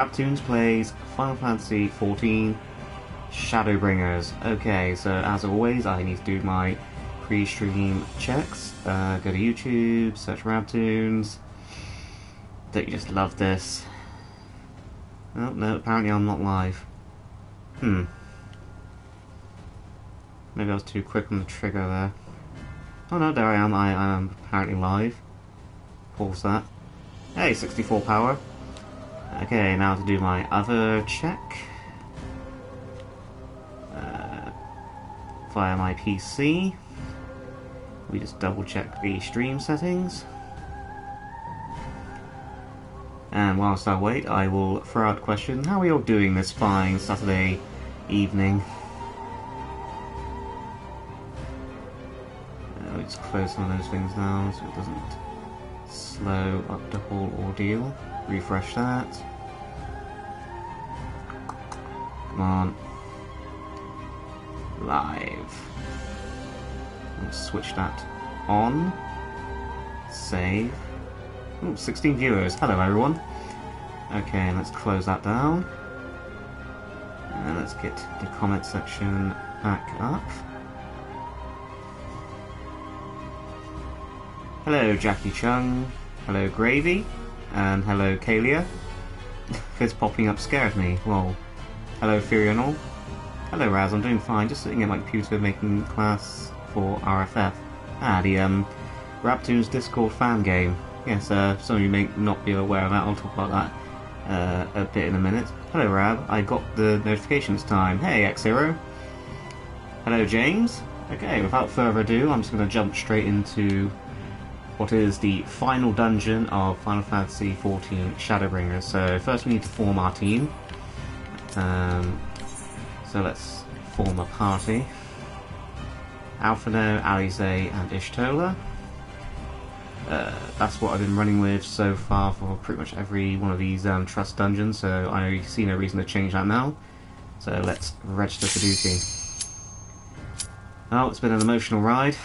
Raptoons plays Final Fantasy XIV Shadowbringers. Okay, so as always, I need to do my pre-stream checks. Go to YouTube, search Raptoons. Don't you just love this? Oh, no, apparently I'm not live. Maybe I was too quick on the trigger there. Oh no, there I am. I am apparently live. Pause that. Hey, 64 power. Okay, now to do my other check. Via my PC. We just double check the stream settings. And whilst I wait, I will throw out a question. How are you all doing this fine Saturday evening? We'll just close some of those things down so it doesn't slow up the whole ordeal. Refresh that. Come on. Live. We'll switch that on. Save. Ooh, 16 viewers. Hello everyone. Okay, let's close that down. And let's get the comment section back up. Hello Jackie Chung. Hello Gravy. And hello Kalia. This popping up scared me. Well, hello Furional. Hello Raz, I'm doing fine. Just sitting at my computer making class for RFF. The Raptoons Discord fan game. Yes, some of you may not be aware of that. I'll talk about that a bit in a minute. Hello Rab, I got the notification this time. Hey XIV. Hello James. Okay, without further ado, I'm just going to jump straight into what is the final dungeon of Final Fantasy XIV Shadowbringers. So first we need to form our team. So let's form a party. Alphino, Alize, and Ishtola. That's what I've been running with so far for pretty much every one of these trust dungeons, so I see no reason to change that now. So let's register for duty. Oh, it's been an emotional ride.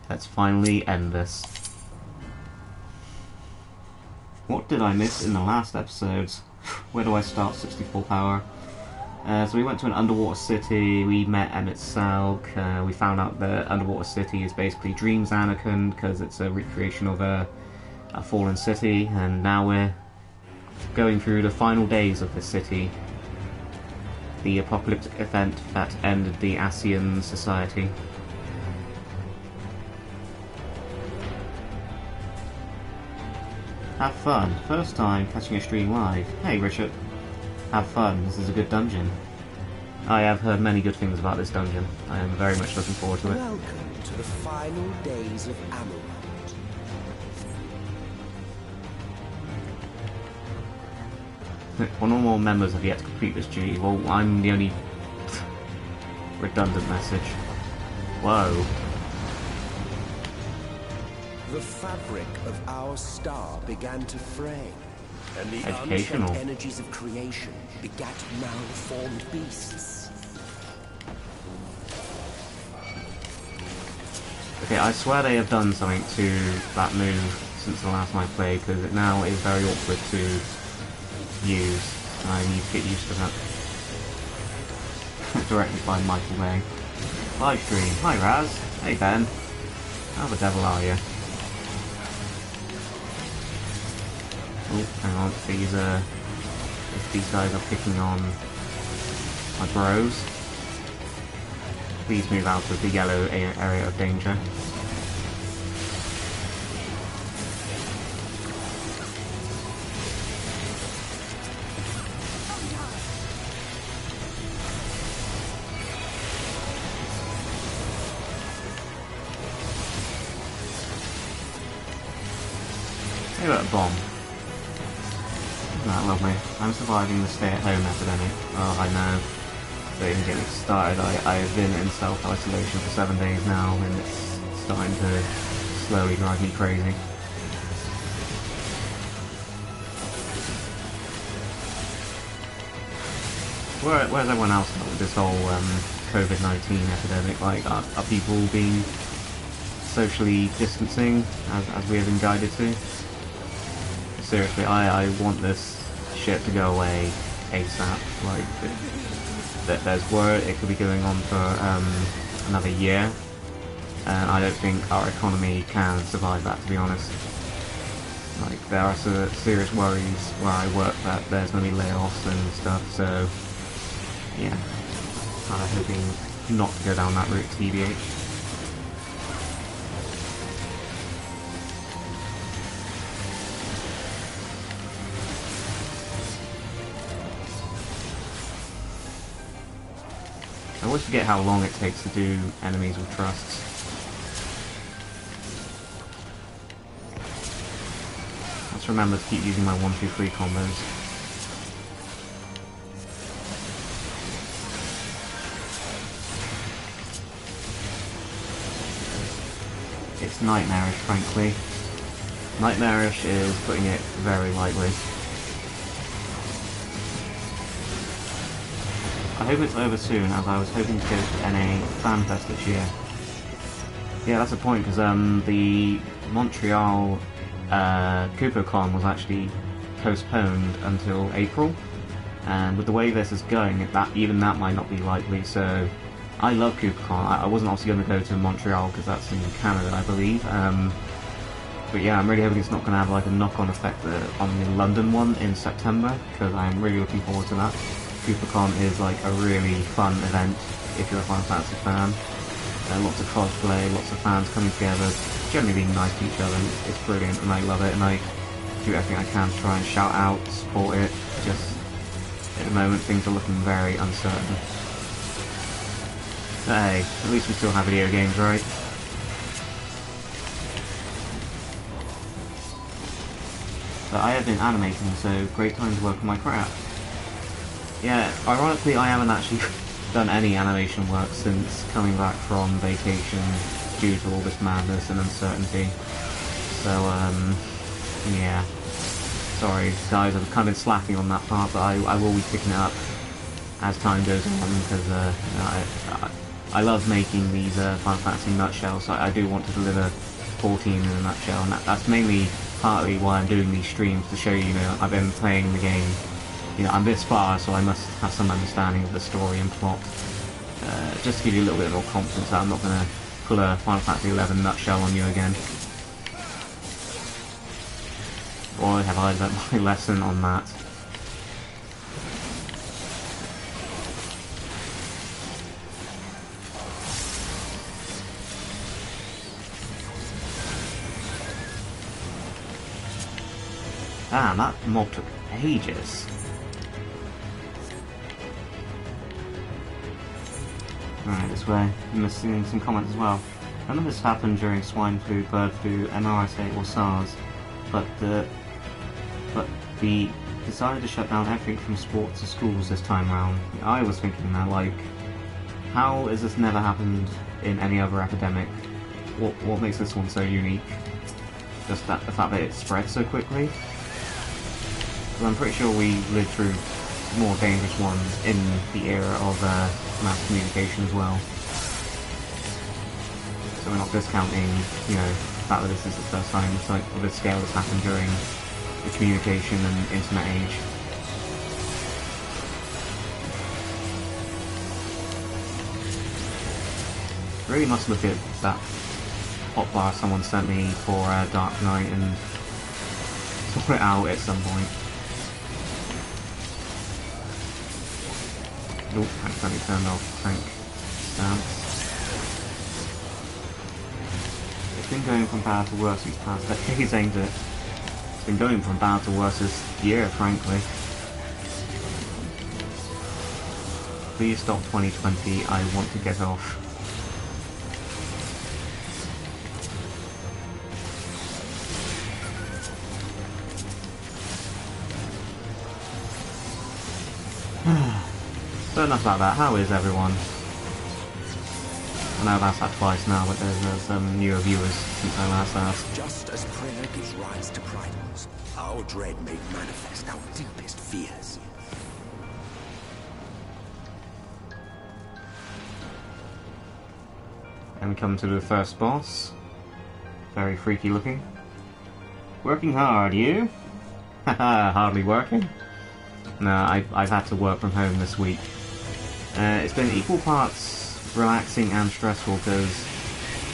Let's finally end this. What did I miss in the last episodes? Where do I start? 64 power. So we went to an underwater city, we met Emmett Salk, we found out the underwater city is basically Dreams Anakin because it's a recreation of a fallen city, and now we're going through the final days of the city. The apocalyptic event that ended the Ascian society. Have fun. First time catching a stream live. Hey Richard. Have fun, this is a good dungeon. I have heard many good things about this dungeon. I am very much looking forward to it. Welcome to the final days of Amarant. One or more members have yet to complete this duty. Well, I'm the only redundant message. Whoa. The fabric of our star began to fray. And the Educational. unchecked energies of creation begat malformed beasts. Okay, I swear they have done something to that move since the last time I played, because it now is very awkward to use. I need to get used to that. Directed by Michael Bay. Live stream. Hi Raz. Hey Ben. How the devil are you? Oh, hang on, if these guys are picking on my bros, please move out of the yellow area of danger. Hey, look, a bomb. That lovely. I'm surviving the stay-at-home epidemic. Oh, I know. Don't even get me started. I have been in self-isolation for 7 days now, and it's starting to slowly drive me crazy. Where's everyone else with this whole COVID-19 epidemic? Like, are people being socially distancing as we have been guided to? Seriously, I want this shit to go away ASAP. Like, there's word it could be going on for another year, and I don't think our economy can survive that, to be honest. Like, there are serious worries where I work that there's going to be layoffs and stuff, so yeah, kind of hoping not to go down that route, TBH. I always forget how long it takes to do enemies with trusts. Let's remember to keep using my 1-2-3 combos. It's nightmarish, frankly. Nightmarish is putting it very lightly. I hope it's over soon, as I was hoping to go to NA FanFest this year. Yeah, that's the point, because the Montreal CupoCon was actually postponed until April, and with the way this is going, even that might not be likely. So I love CupoCon. I wasn't obviously going to go to Montreal because that's in Canada, I believe. But yeah, I'm really hoping it's not going to have like a knock-on effect on the London one in September, because I'm really looking forward to that. CupoCon is like a really fun event if you're a Final Fantasy fan. Lots of cosplay, lots of fans coming together, generally being nice to each other. It's brilliant, and I love it, and I do everything I can to try and shout out, support it. Just at the moment, things are looking very uncertain. But hey, at least we still have video games, right? But I have been animating, so great time to work on my craft. Yeah, ironically, I haven't actually done any animation work since coming back from vacation due to all this madness and uncertainty. So, yeah. Sorry, guys, I've kind of been slacking on that part, but I will be picking it up as time goes on, because I love making these Final Fantasy nutshells. So I do want to deliver 14 in a nutshell, and that's mainly partly why I'm doing these streams, to show you, I've been playing the game. I'm this far, so I must have some understanding of the story and plot. Just to give you a little bit more confidence that I'm not going to pull a Final Fantasy XI nutshell on you again. Boy, have I learnt my lesson on that. Damn, that mob took ages. Alright, this way. I'm missing some comments as well. None of this happened during swine flu, bird flu, MRSA or SARS, but the decided to shut down everything from sports to schools this time round. I was thinking that, like, how has this never happened in any other epidemic? What makes this one so unique? Just the fact that it spread so quickly? Well, I'm pretty sure we lived through more dangerous ones in the era of mass communication as well. So we're not discounting, the fact that this is the first time of this scale that's happened during the communication and internet age. Really must look at that hotbar someone sent me for Dark Knight and sort it out at some point. Nope, accidentally turned off tank stance. It's been going from bad to worse these past decades, ain't it? It's been going from bad to worse this year, frankly. Please stop 2020, I want to get off. So enough about that. How is everyone? I know I've asked that twice now, but there's some newer viewers since I last asked. Just as prayer gives rise to prides, our dread made manifest our deepest fears. And we come to the first boss. Very freaky looking. Working hard, you? Haha, hardly working. No, I've had to work from home this week. It's been equal parts relaxing and stressful because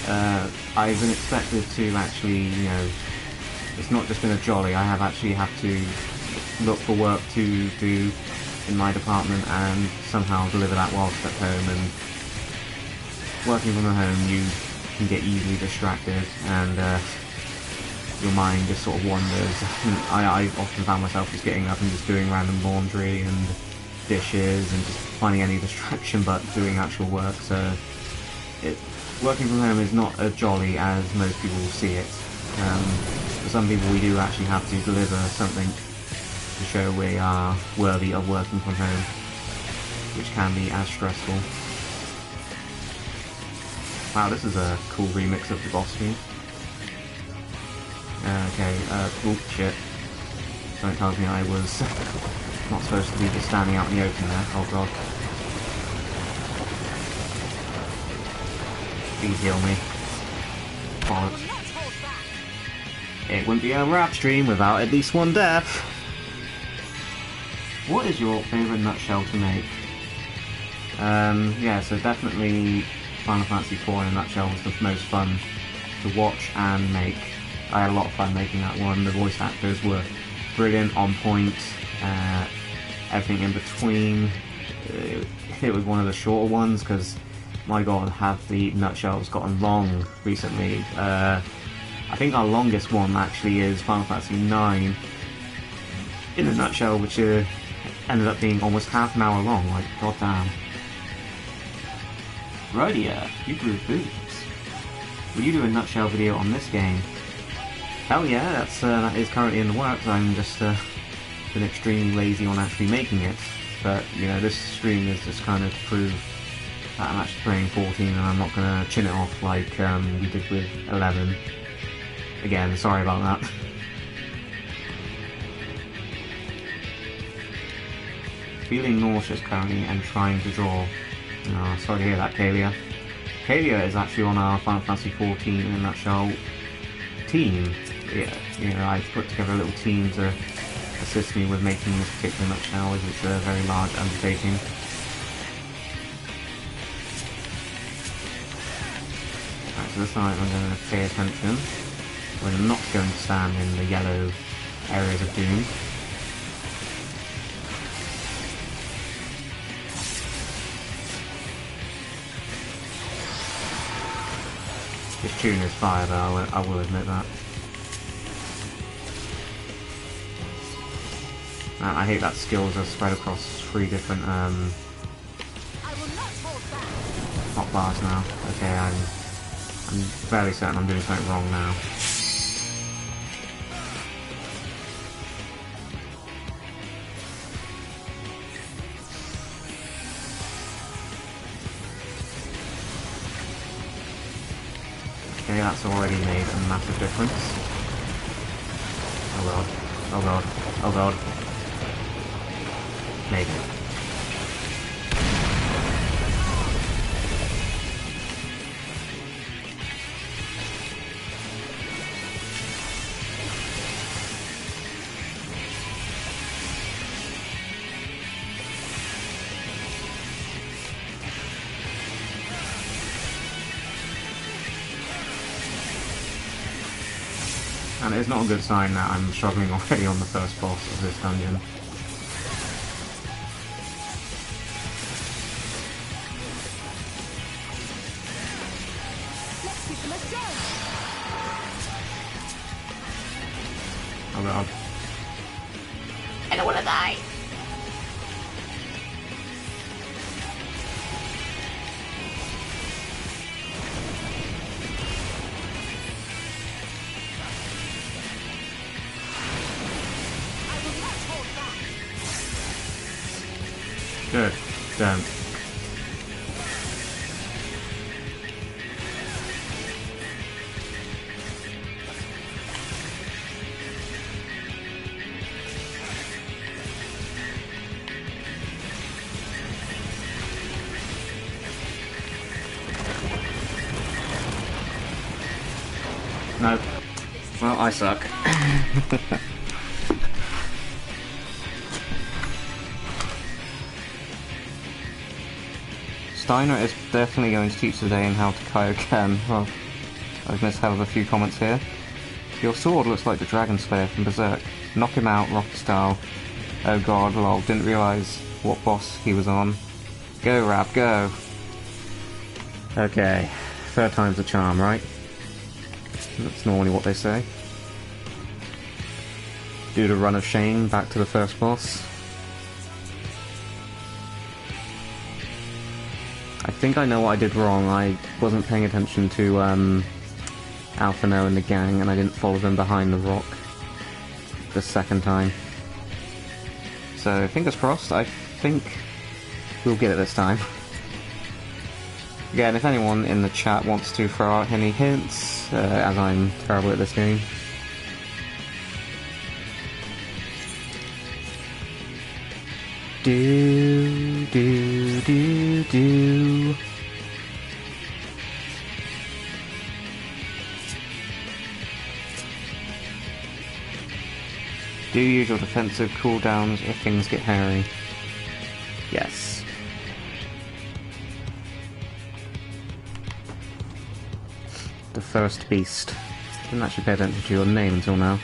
I've been expected to actually, you know, it's not just been a jolly. I have actually had to look for work to do in my department and somehow deliver that whilst at home. And working from home, you can get easily distracted and your mind just sort of wanders. I often found myself just getting up and just doing random laundry and dishes and just finding any distraction but doing actual work. So working from home is not as jolly as most people see it. For some people we do actually have to deliver something to show we are worthy of working from home, which can be as stressful. Wow, this is a cool remix of the boss theme. Okay, oh shit. Something tells me I was not supposed to be just standing out in the open there. Oh god. Please heal me. Bollocks. It wouldn't be a rap stream without at least one death. What is your favourite nutshell to make? Yeah, so definitely Final Fantasy IV in a nutshell was the most fun to watch and make. I had a lot of fun making that one. The voice actors were brilliant, on point, everything in between. It was one of the shorter ones because, my god, have the nutshells gotten long recently. I think our longest one actually is Final Fantasy IX in a nutshell, which ended up being almost half an hour long. Like, goddamn. Rhodia, you grew boobs. Will you do a nutshell video on this game? Hell yeah, that is currently in the works. I'm just been extremely lazy on actually making it. But, you know, this stream is just kind of to prove that I'm actually playing 14 and I'm not going to chin it off like we did with 11. Again, sorry about that. Feeling nauseous currently and trying to draw. Oh, sorry to hear that, Kalia. Kalia is actually on our Final Fantasy 14 in a nutshell team. Yeah, you know, I've put together a little team to assist me with making this particular nutshell, as it's a very large undertaking. Right, so this time I'm going to pay attention. We're not going to stand in the yellow areas of doom. This tune is fire though, I will admit that. I hate that skills are spread across 3 different hotbars now. Okay, I'm fairly certain I'm doing something wrong now. Okay, that's already made a massive difference. Oh god, oh god, oh god. Made it. And it's not a good sign that I'm struggling already on the first boss of this dungeon. Oh god. I don't want to die! Good. Done. No. Well, I suck. Steiner is definitely going to teach the day in how to Kaioken. Well, I've missed hell of a few comments here. Your sword looks like the Dragon Slayer from Berserk. Knock him out, Rocky style. Oh god, lol, didn't realise what boss he was on. Go, Rab, go! Okay, third time's the charm, right? That's normally what they say. Do the run of shame back to the first boss. I think I know what I did wrong. I wasn't paying attention to Alphino and the gang, and I didn't follow them behind the rock the second time. So, fingers crossed, I think we'll get it this time. Again, if anyone in the chat wants to throw out any hints, as I'm terrible at this game. Do. Do use your defensive cooldowns if things get hairy. Yes. The first beast. Didn't actually pay attention to your name until now.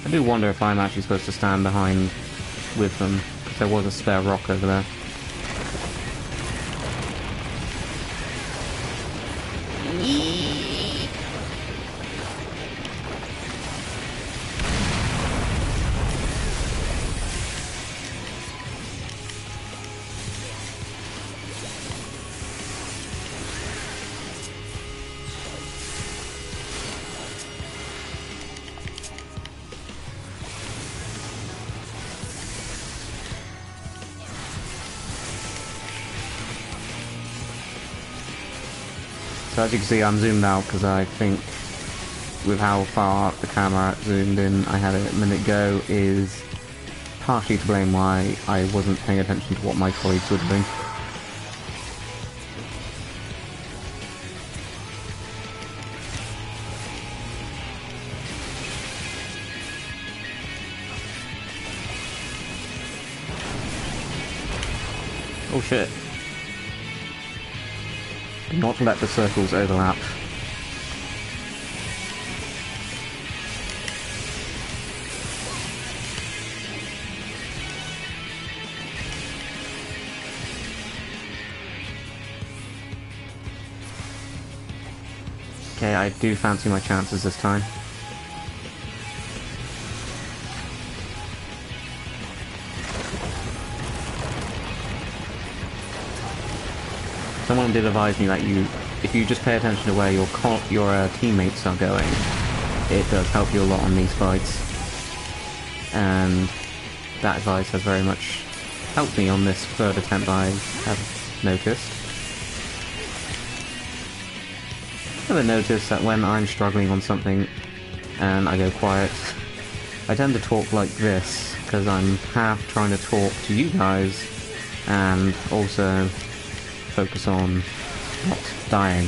I do wonder if I'm actually supposed to stand behind with them, because there was a spare rock over there. So as you can see, I'm zoomed out because I think with how far the camera zoomed in I had it a minute ago is partially to blame why I wasn't paying attention to what my colleagues were doing. Oh shit. Do not let the circles overlap. Okay, I do fancy my chances this time. Someone did advise me that if you just pay attention to where your teammates are going, it does help you a lot on these fights. And that advice has very much helped me on this third attempt I have noticed. I've noticed that when I'm struggling on something and I go quiet, I tend to talk like this, because I'm half trying to talk to you guys and also focus on not dying.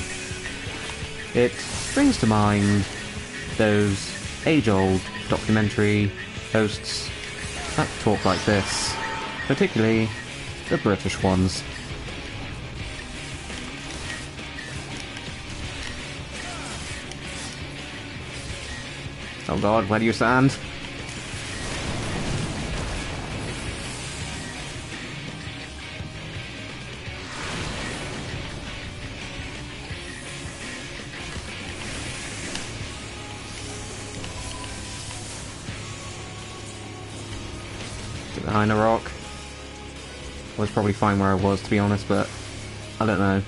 It brings to mind those age-old documentary hosts that talk like this, particularly the British ones. Oh god, where do you stand? behind a rock. Was probably fine where I was, to be honest, but I don't know.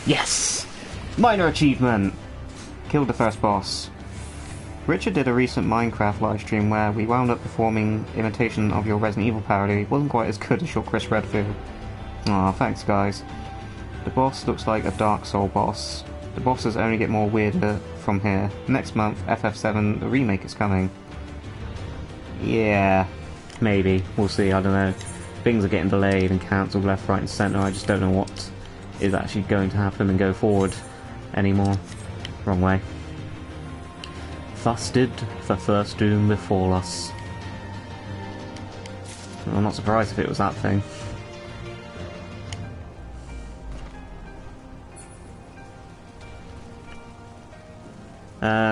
Yes! Minor achievement! Killed the first boss. Richard did a recent Minecraft livestream where we wound up performing imitation of your Resident Evil parody. It wasn't quite as good as your Chris Redfield. Aw, thanks guys. The boss looks like a Dark Soul boss. The bosses only get more weirder from here. Next month, FF7, the remake is coming. Yeah, maybe. We'll see, I don't know. Things are getting delayed and cancelled left, right and centre. I just don't know what is actually going to happen and go forward anymore. Wrong way. Fasted for first doom befall us. Well, I'm not surprised if it was that thing.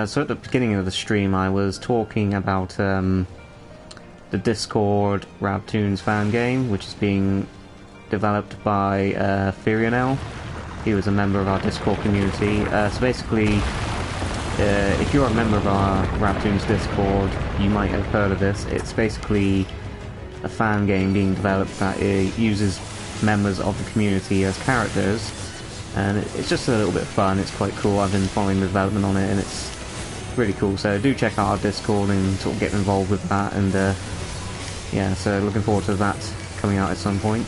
So at the beginning of the stream I was talking about the Discord RAB-Toons fan game, which is being developed by Furionel. He was a member of our Discord community. So basically, if you're a member of our RAB-Toons Discord, you might have heard of this. It's basically a fan game being developed that uses members of the community as characters, and it's just a little bit of fun. It's quite cool. I've been following the development on it, and it's really cool. So do check out our Discord and sort of get involved with that. And yeah, so looking forward to that coming out at some point.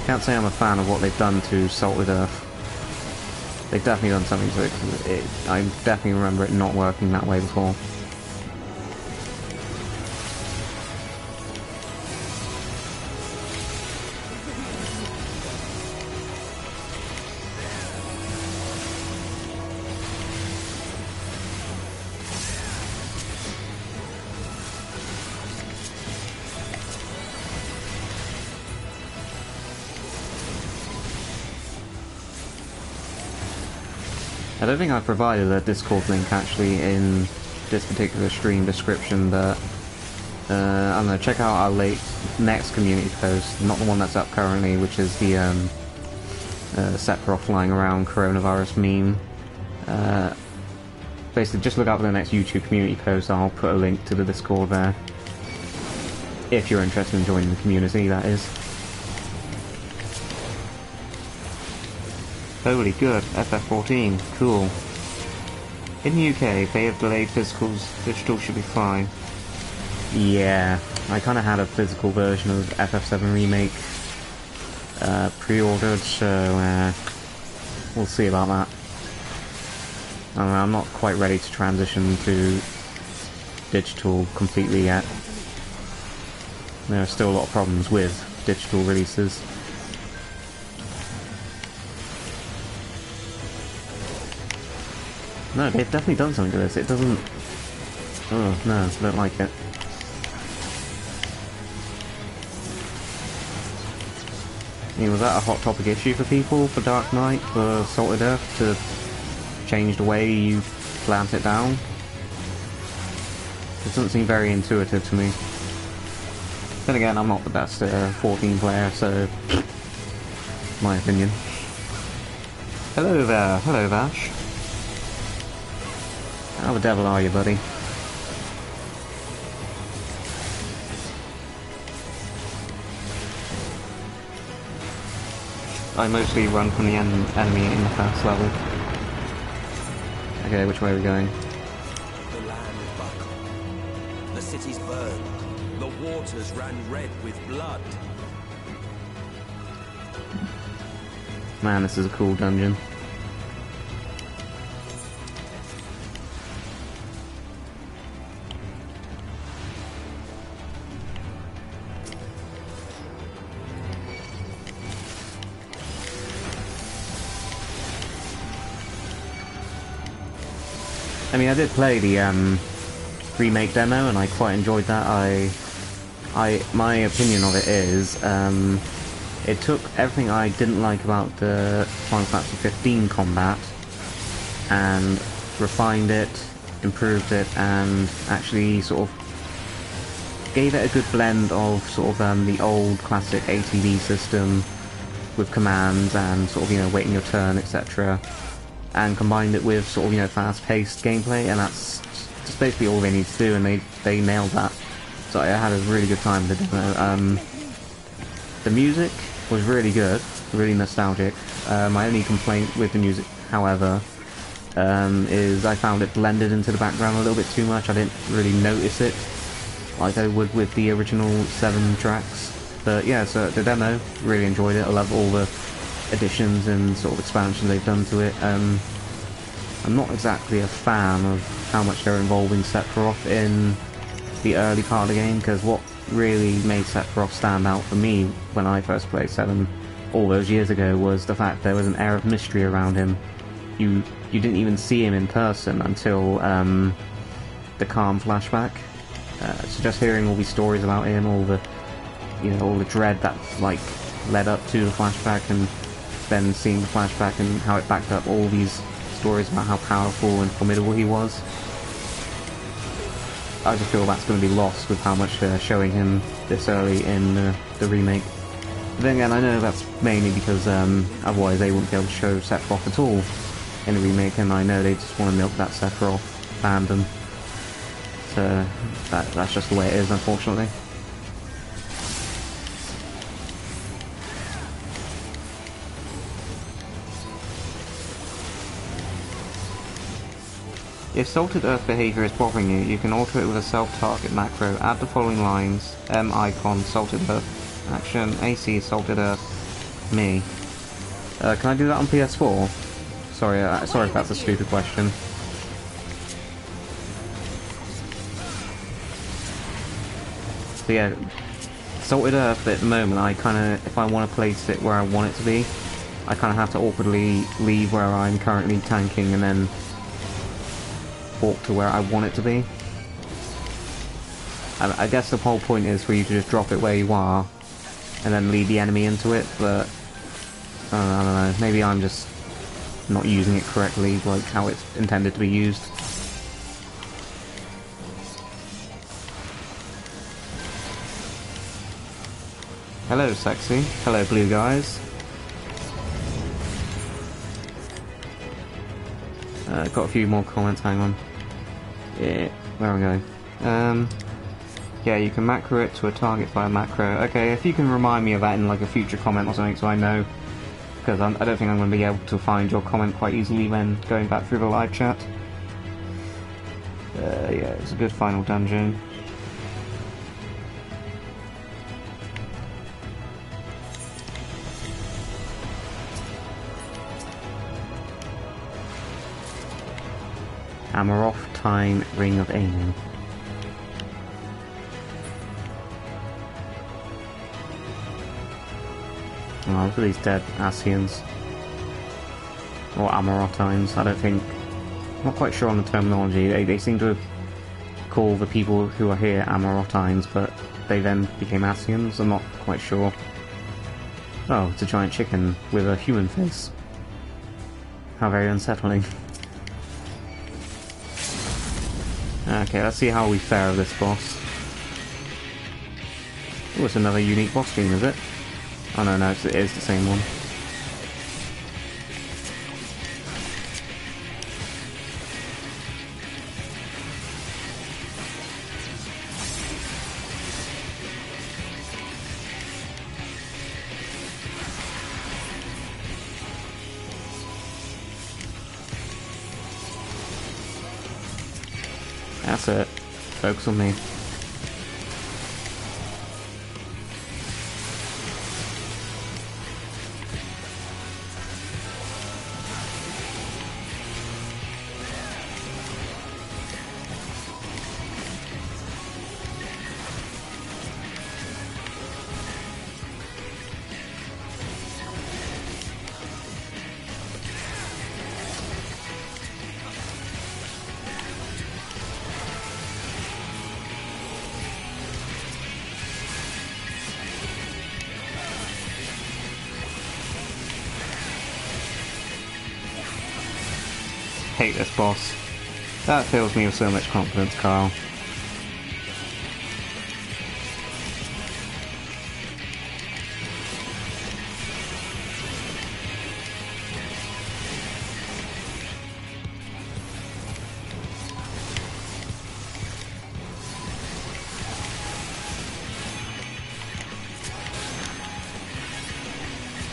Can't say I'm a fan of what they've done to Salted Earth. They've definitely done something to it, 'cause I definitely remember it not working that way before. I don't think I've provided a Discord link actually in this particular stream description, but I don't know, check out our next community post, not the one that's up currently, which is the Sephiroth flying around coronavirus meme. Basically just look out for the next YouTube community post. I'll put a link to the Discord there, if you're interested in joining the community, that is. Holy good, FF14, cool. In the UK, if they have delayed physicals, digital should be fine. Yeah, I kind of had a physical version of FF7 Remake pre-ordered, so we'll see about that. I don't know, I'm not quite ready to transition to digital completely yet. There are still a lot of problems with digital releases. No, they've definitely done something to this. It doesn't... Oh, no, I don't like it. I mean, was that a hot topic issue for people, for Dark Knight, for Salted Earth, to change the way you glance it down? It doesn't seem very intuitive to me. Then again, I'm not the best 14 player, so... my opinion. Hello there, hello Vash. How the devil are you, buddy? I mostly run from the enemy in the first level. Okay, which way are we going? The land buckled. The cities burned. The waters ran red with blood. Man, this is a cool dungeon. I mean, I did play the remake demo, and I quite enjoyed that. My opinion of it is, it took everything I didn't like about the Final Fantasy 15 combat and refined it, improved it, and actually sort of gave it a good blend of sort of the old classic ATV system with commands and sort of, you know, waiting your turn, etc. And combined it with sort of, you know, fast-paced gameplay, and that's just basically all they need to do, and they nailed that. So I had a really good time with the demo. The music was really good, really nostalgic. My only complaint with the music, however, is I found it blended into the background a little bit too much. I didn't really notice it like I would with the original 7 tracks. But yeah, so the demo, really enjoyed it. I love all the additions and sort of expansion they've done to it. I'm not exactly a fan of how much they're involving Sephiroth in the early part of the game, because what really made Sephiroth stand out for me when I first played 7 all those years ago was the fact there was an air of mystery around him. You didn't even see him in person until the Calm flashback. So just hearing all these stories about him, all the, you know, all the dread that like led up to the flashback, and then seeing the flashback and how it backed up all these stories about how powerful and formidable he was. I just feel that's going to be lost with how much they're showing him this early in the remake. But then again, I know that's mainly because otherwise they wouldn't be able to show Sephiroth at all in the remake, and I know they just want to milk that Sephiroth fandom. So that's just the way it is, unfortunately. If Salted Earth behavior is bothering you, you can alter it with a self-target macro. Add the following lines: M icon, Salted Earth, action, AC, Salted Earth, me. Can I do that on PS4? Sorry if that's a stupid question. So yeah, Salted Earth at the moment, I kind of, if I want to place it where I want it to be, I kind of have to awkwardly leave where I'm currently tanking and then walk to where I want it to be. And I guess the whole point is for you to just drop it where you are and then lead the enemy into it, but I don't know, maybe I'm just not using it correctly, like how it's intended to be used. Hello sexy, hello blue guys. Got a few more comments, hang on. Yeah, where am I going? Yeah, you can macro it to a target via macro. Okay, if you can remind me of that in like a future comment or something so I know, because I don't think I'm going to be able to find your comment quite easily when going back through the live chat. Yeah, it's a good final dungeon. Amaroth-Time Ring of Aiming. Oh, look at these dead Asians. Or Amarothines, I don't think. I'm not quite sure on the terminology. They seem to call the people who are here Amarothines, but they then became Asians. I'm not quite sure. Oh, it's a giant chicken with a human face. How very unsettling. Okay, let's see how we fare with this boss. Oh, it's another unique boss team, is it? Oh no, it is the same one. That's it. Focus on me. hate this boss. That fills me with so much confidence, Carl.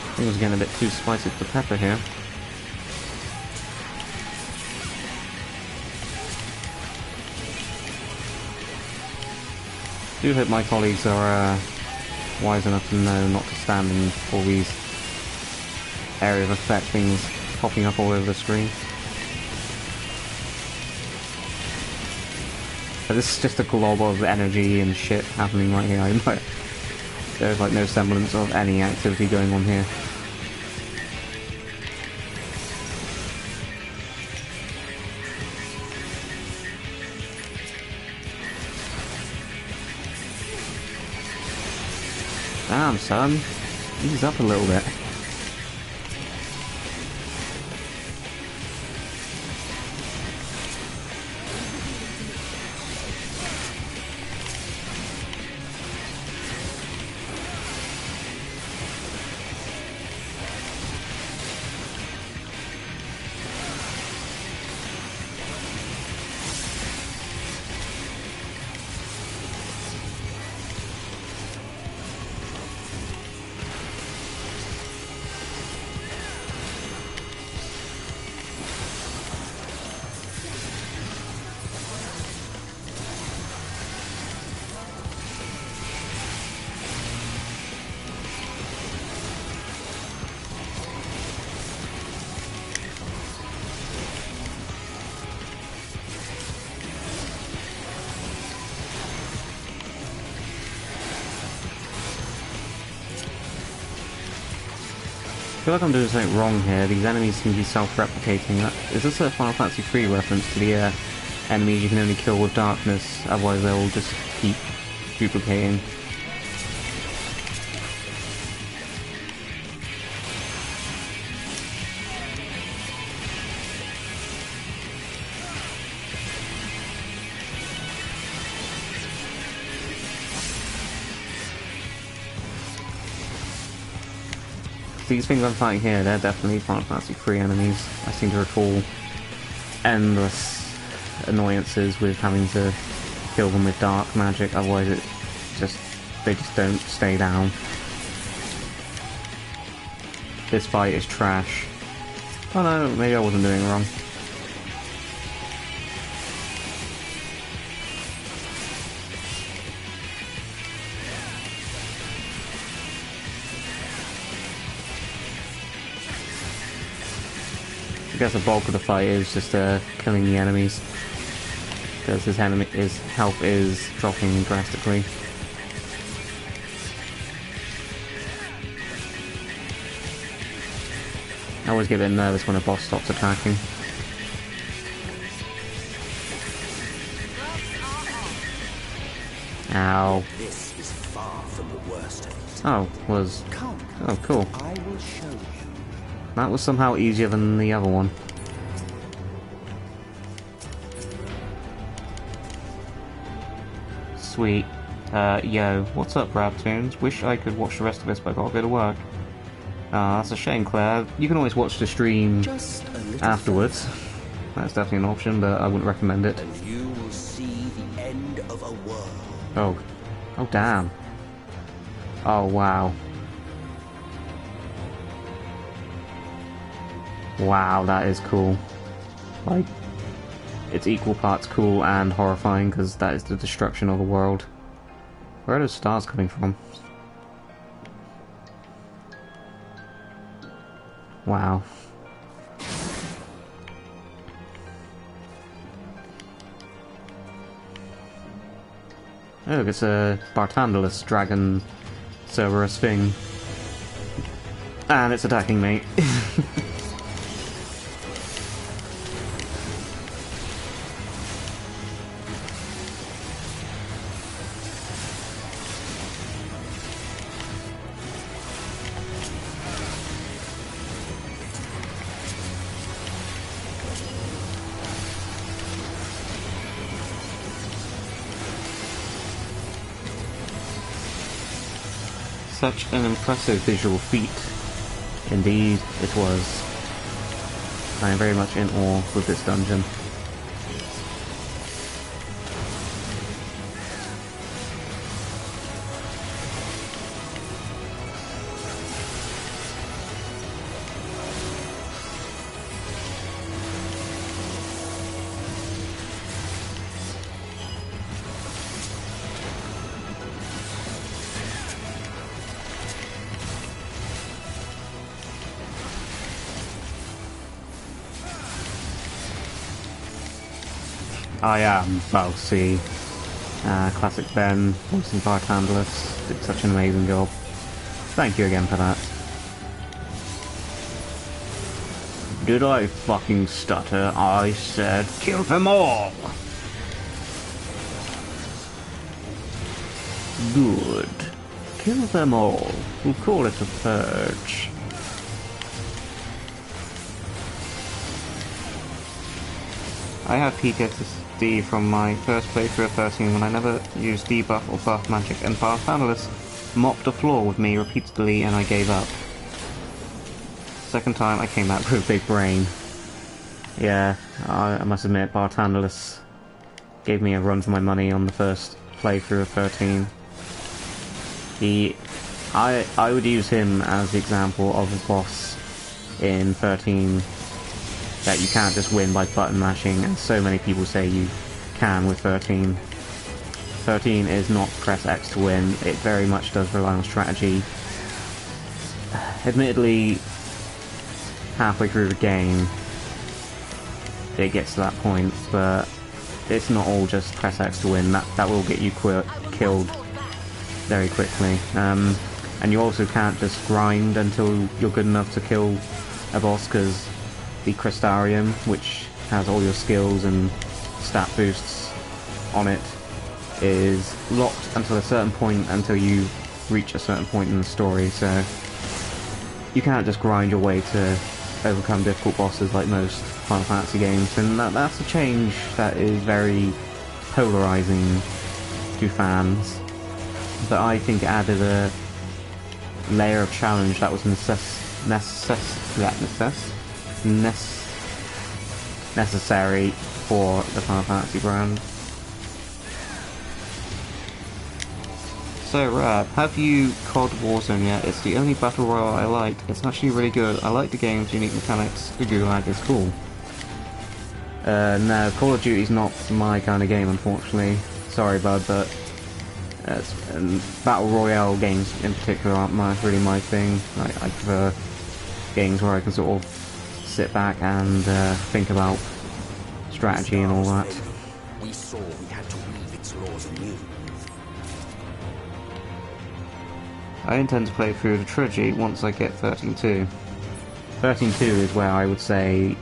I think I was getting a bit too spicy for the pepper here. I do hope my colleagues are wise enough to know not to stand in all these area of effect things popping up all over the screen. But this is just a glob of energy and shit happening right here. There's like no semblance of any activity going on here. Damn, son. Ease up a little bit. I feel like I'm doing something wrong here. These enemies seem to be self-replicating. Is this a Final Fantasy III reference to the enemies you can only kill with darkness, otherwise they'll just keep duplicating? These things I'm fighting here, they're definitely Final Fantasy III enemies. I seem to recall endless annoyances with having to kill them with dark magic, otherwise they just don't stay down. This fight is trash. Oh no, maybe I wasn't doing it wrong. I guess the bulk of the fight is just killing the enemies, because his health is dropping drastically. I always get a bit nervous when a boss stops attacking. Ow. This is far from the worst of it. Oh, oh, cool. I will show you. That was somehow easier than the other one. Sweet. Yo, what's up, Rabtoons? Wish I could watch the rest of this, but I gotta go to work. That's a shame, Claire. You can always watch the stream afterwards. That's definitely an option, but I wouldn't recommend it. And you will see the end of a world. Oh. Oh, damn. Oh, wow. Wow, that is cool. Like, it's equal parts cool and horrifying, because that is the destruction of the world. Where are those stars coming from? Wow. Oh, look, it's a Bartandalus dragon Cerberus thing. And it's attacking me. Such an impressive visual feat. Indeed, it was. I am very much in awe with this dungeon. I am Bousy. Classic Ben, voicing Bartandless, did such an amazing job. Thank you again for that. Did I fucking stutter? I said, kill them all! Good. Kill them all. We'll call it a purge. I have PTSD from my first playthrough of 13 when I never used debuff or buff magic and Barthandless mopped the floor with me repeatedly and I gave up. Second time I came back with a big brain. Yeah, I must admit Barthandless gave me a run for my money on the first playthrough of 13. I would use him as the example of a boss in 13 that you can't just win by button mashing, and so many people say you can with 13. 13 is not press X to win, it very much does rely on strategy. Admittedly, halfway through the game, it gets to that point, but it's not all just press X to win, that will get you killed very quickly. And you also can't just grind until you're good enough to kill a boss, because the Crystarium, which has all your skills and stat boosts on it, is locked until a certain point, until you reach a certain point in the story, so you can't just grind your way to overcome difficult bosses like most Final Fantasy games, and that's a change that is very polarizing to fans, but I think it added a layer of challenge that was necessary for the Final Fantasy brand. So Rab, have you COD Warzone yet? It's the only battle royale I liked. It's actually really good. I like the game's unique mechanics. The Gulag is cool. No, Call of Duty's not my kind of game, unfortunately. Sorry, bud, but battle royale games in particular aren't really my thing. I prefer games where I can sort of sit back and think about strategy and all that. We saw we had to weave its laws anew. I intend to play through the trilogy once I get 13.2. 13.2 is where I would say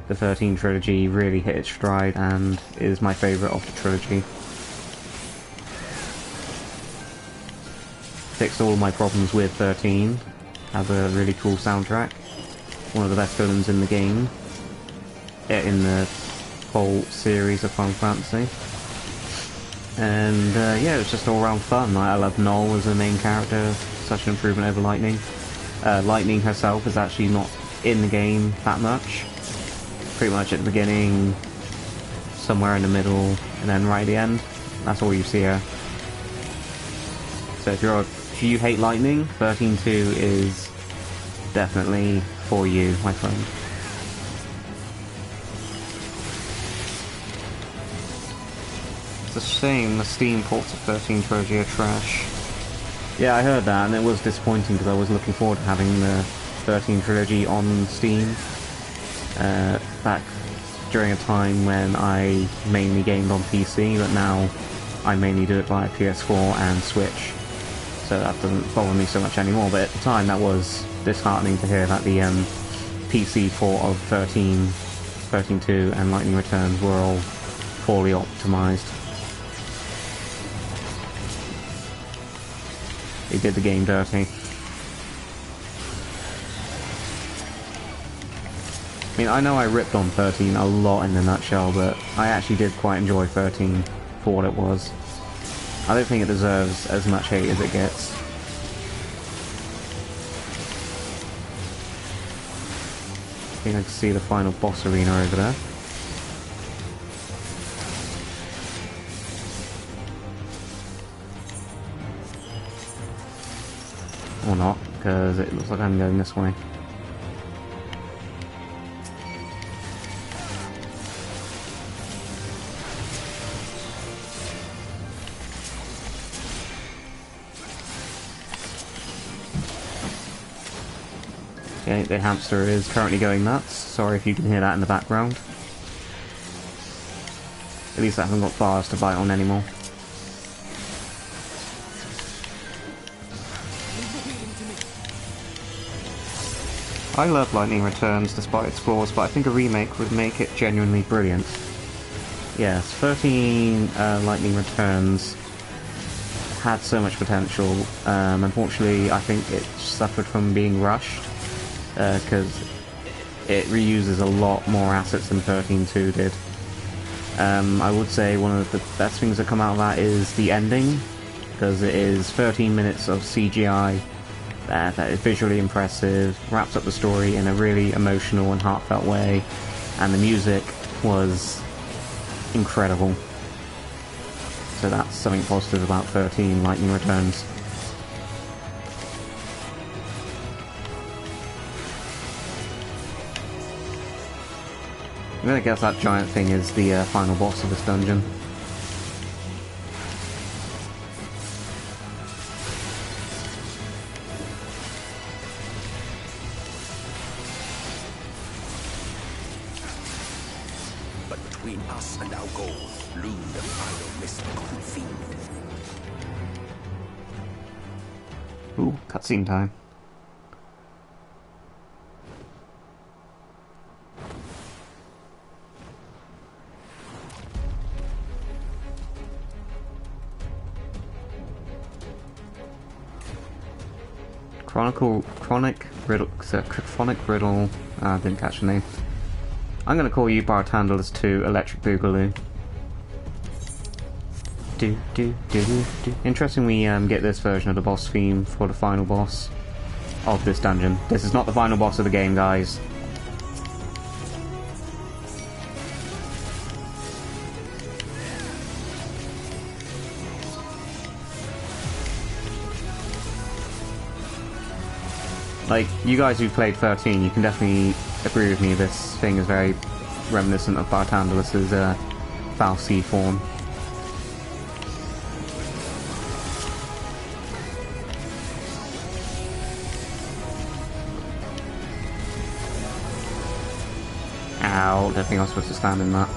the 13 trilogy really hit its stride and is my favourite of the trilogy. Fixed all my problems with 13, has a really cool soundtrack, one of the best villains in the game, in the whole series of Final Fantasy. And yeah, it was just all around fun. I love Noel as the main character, such an improvement over Lightning. Lightning herself is actually not in the game that much. Pretty much at the beginning, somewhere in the middle, and then right at the end. That's all you see her. So if you hate Lightning, 13.2 is definitely for you, my friend. It's a shame the Steam ports of 13 trilogy are trash. Yeah, I heard that, and it was disappointing because I was looking forward to having the 13 trilogy on Steam back during a time when I mainly gamed on PC, but now I mainly do it via PS4 and Switch, so that doesn't bother me so much anymore. But at the time, that was disheartening to hear that the PC port of 13.2 and Lightning Returns were all poorly optimized. They did the game dirty. I mean, I know I ripped on 13 a lot in a nutshell, but I actually did quite enjoy 13 for what it was. I don't think it deserves as much hate as it gets. think I can see the final boss arena over there. Or not, because it looks like I'm going this way. Okay, the hamster is currently going nuts. Sorry if you can hear that in the background. At least I haven't got bars to bite on anymore. I love Lightning Returns despite its flaws, but I think a remake would make it genuinely brilliant. Yes, 13 Lightning Returns had so much potential. Unfortunately, I think it suffered from being rushed, because it reuses a lot more assets than 13.2 did. I would say one of the best things that come out of that is the ending, because it is 13 minutes of CGI that is visually impressive, wraps up the story in a really emotional and heartfelt way, and the music was incredible. So that's something positive about 13 Lightning Returns. I'm gonna guess that giant thing is the final boss of this dungeon. But between us and our goal loomed a final mystical fiend. Ooh, cutscene time. Chronic Riddle, didn't catch the name. I'm gonna call you Bartandalus 2 Electric Boogaloo. Interesting we get this version of the boss theme for the final boss of this dungeon. This is not the final boss of the game, guys. Like, you guys who played 13, you can definitely agree with me, this thing is very reminiscent of Bartandalus' Foul Sea form. Ow, I don't think I was supposed to stand in that.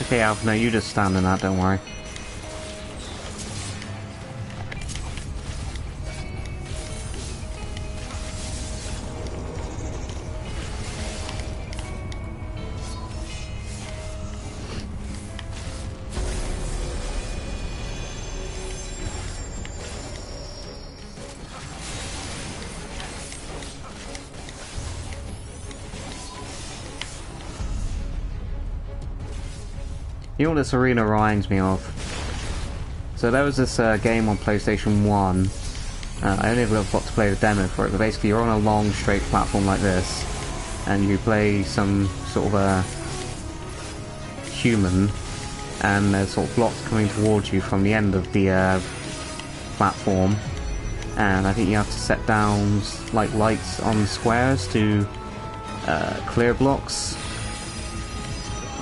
Okay, Alf, no, you just stand in that, don't worry. You know what this arena reminds me of? So there was this game on PlayStation 1. I only ever got to play the demo for it, but basically you're on a long straight platform like this, and you play some sort of a human, and there's sort of blocks coming towards you from the end of the platform, and I think you have to set down like lights on squares to clear blocks.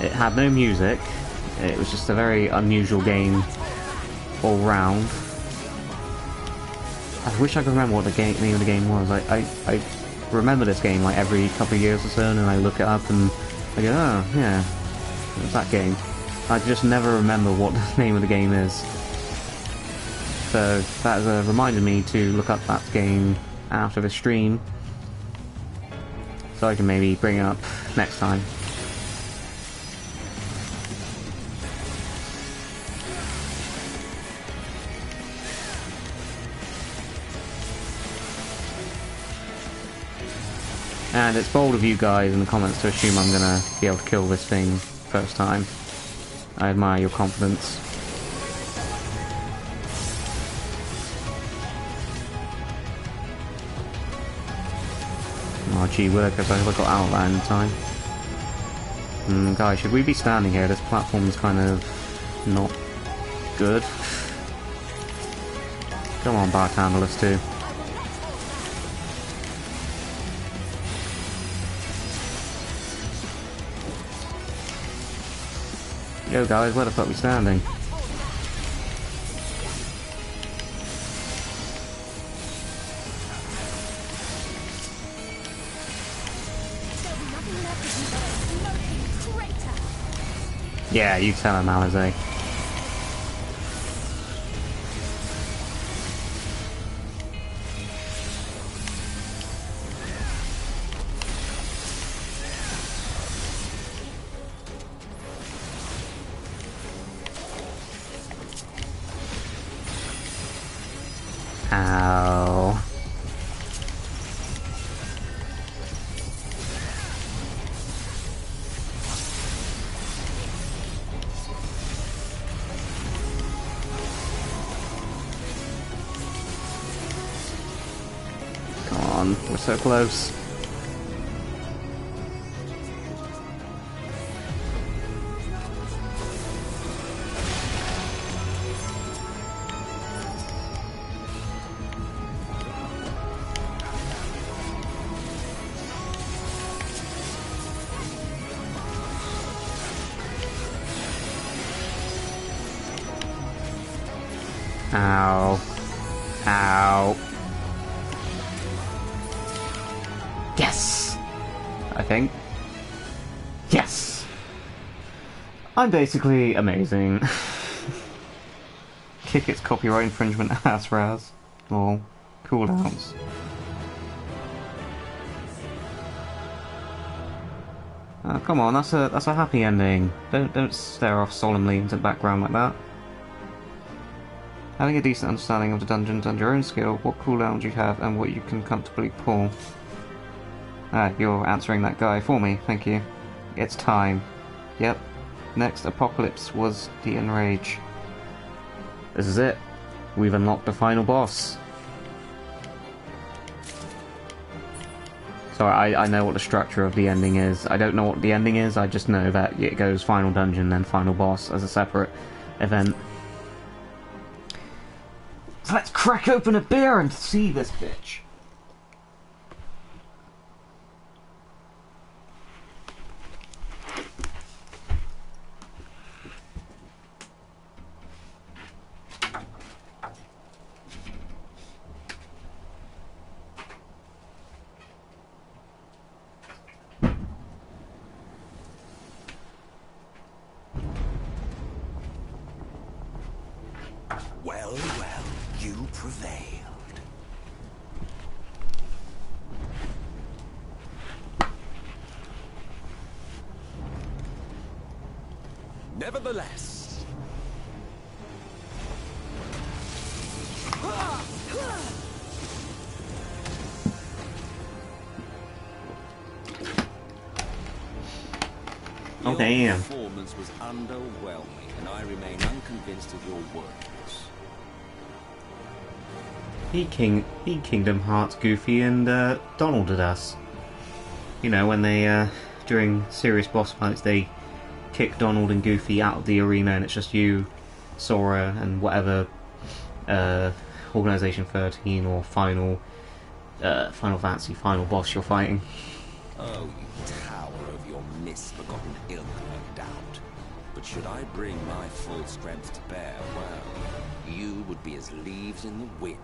It had no music. It was just a very unusual game all round. I wish I could remember what the name of the game was. I remember this game like every couple of years or so, and then I look it up and I go, oh yeah, it was that game. I just never remember what the name of the game is. So that has reminded me to look up that game after the stream, so I can maybe bring it up next time. And it's bold of you guys in the comments to assume I'm gonna be able to kill this thing first time. I admire your confidence. Oh gee willikers, I hope I got out of that in time. Guys, should we be standing here? This platform's kind of not good. Come on, bartender, let's do. Yo guys, where the fuck are we standing? Yeah, you tell him, Alizé. Ow. Come on, we're so close. Ow. Ow. Yes! I think. Yes! I'm basically amazing. Kick its copyright infringement ass, Raz. Lol. Cooldowns. Oh, come on, that's a happy ending. Don't stare off solemnly into the background like that. Having a decent understanding of the dungeons and your own skill, what cooldowns you have and what you can comfortably pull. Ah, you're answering that guy for me, thank you. It's time. Yep. Next Apocalypse was the Enrage. This is it. We've unlocked the final boss. So I know what the structure of the ending is. I don't know what the ending is, I just know that it goes final dungeon, then final boss as a separate event. So let's crack open a beer and see this bitch. Well, well, you prevailed. Nevertheless, Oh damn. your performance was underwhelming, and I remain unconvinced of your worth. He Kingdom Hearts Goofy and Donalded us. You know, when they, during serious boss fights, they kick Donald and Goofy out of the arena and it's just you, Sora, and whatever Organization 13 or Final Fantasy final boss you're fighting. Oh, you tower of your misforgotten ilk, no doubt. But should I bring my full strength to bear, well, you would be as leaves in the wind.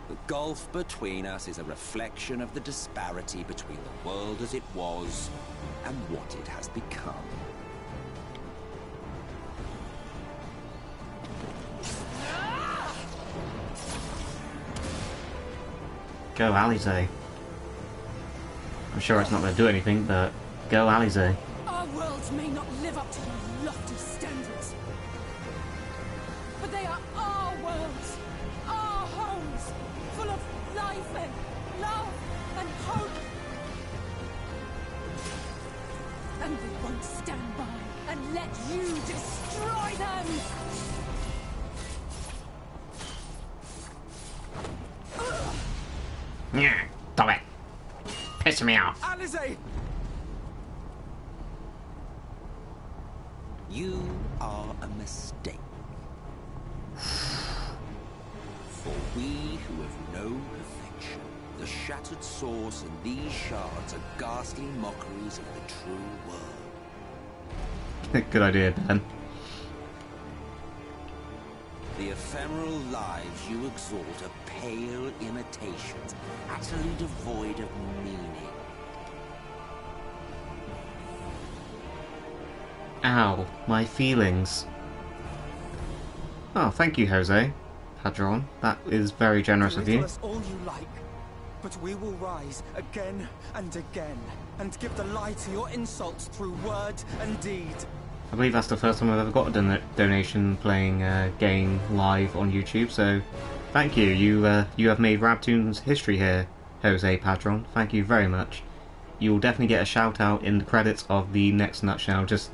The gulf between us is a reflection of the disparity between the world as it was and what it has become. Go Alize. I'm sure it's not going to do anything, but go Alize. Our worlds may not live up to your lofty standards, but they are our worlds, our homes, full of life and love and hope. And we won't stand by and let you destroy them! Yeah, stop it. Pissing me off. Alize! You are a mistake. For we who have no perfection, the shattered source and these shards are ghastly mockeries of the true world. Good idea, Ben. The ephemeral lives you exalt are pale imitations, utterly devoid of meaning. Ow, my feelings. Oh, thank you, Jose. Padron, that is very generous of you. Riddle us all you like, but we will rise again and again, and give the lie to your insults through word and deed. I believe that's the first time I've ever got a donation playing a game live on YouTube, so thank you. You have made RAB-Toons history here, Jose Padron. Thank you very much. You will definitely get a shout out in the credits of the next Nutshell. Just,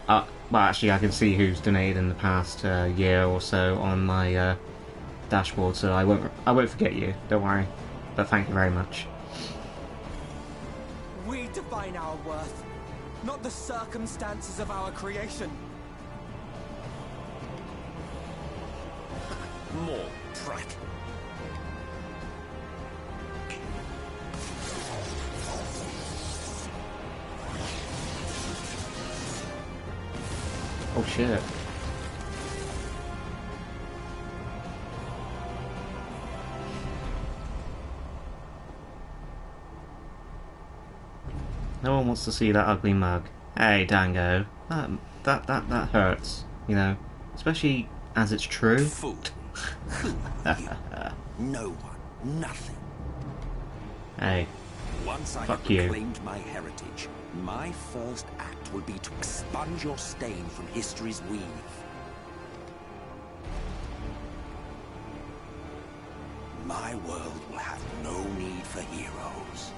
well, actually, I can see who's donated in the past year or so on my dashboard, so I won't forget you. Don't worry. But thank you very much. We define our worth, not the circumstances of our creation. More prattle. Oh shit. No one wants to see that ugly mug. Hey, Dango, that hurts, you know, especially as it's true. Fool. Who are you? No one. Nothing. Hey, Once I fuck have you. reclaimed my heritage, my first act will be to expunge your stain from history's weave. My world will have no need for heroes.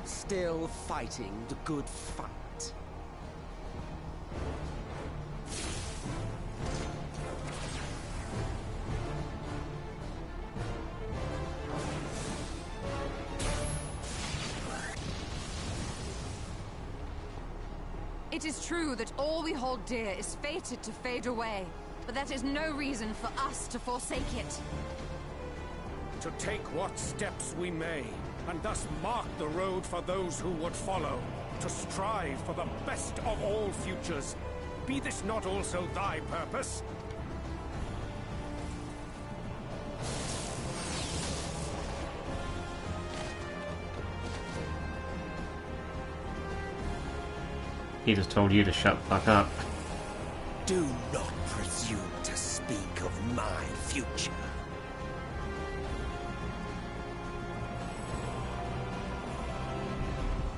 Still fighting the good fight. It is true that all we hold dear is fated to fade away, but that is no reason for us to forsake it. To take what steps we may, and thus mark the road for those who would follow, to strive for the best of all futures. Be this not also thy purpose? He just told you to shut the fuck up. Do not presume to speak of my future.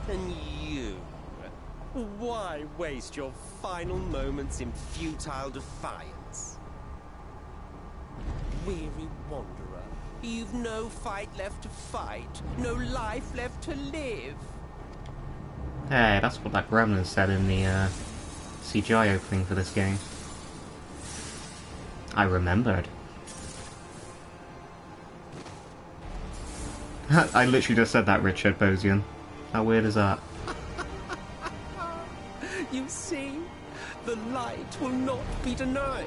And you? Why waste your final moments in futile defiance? Weary wanderer, you've no fight left to fight, no life left to live. Hey, that's what that gremlin said in the CGI opening for this game. I remembered. I literally just said that, Richard Bosian. How weird is that? You see? The light will not be denied.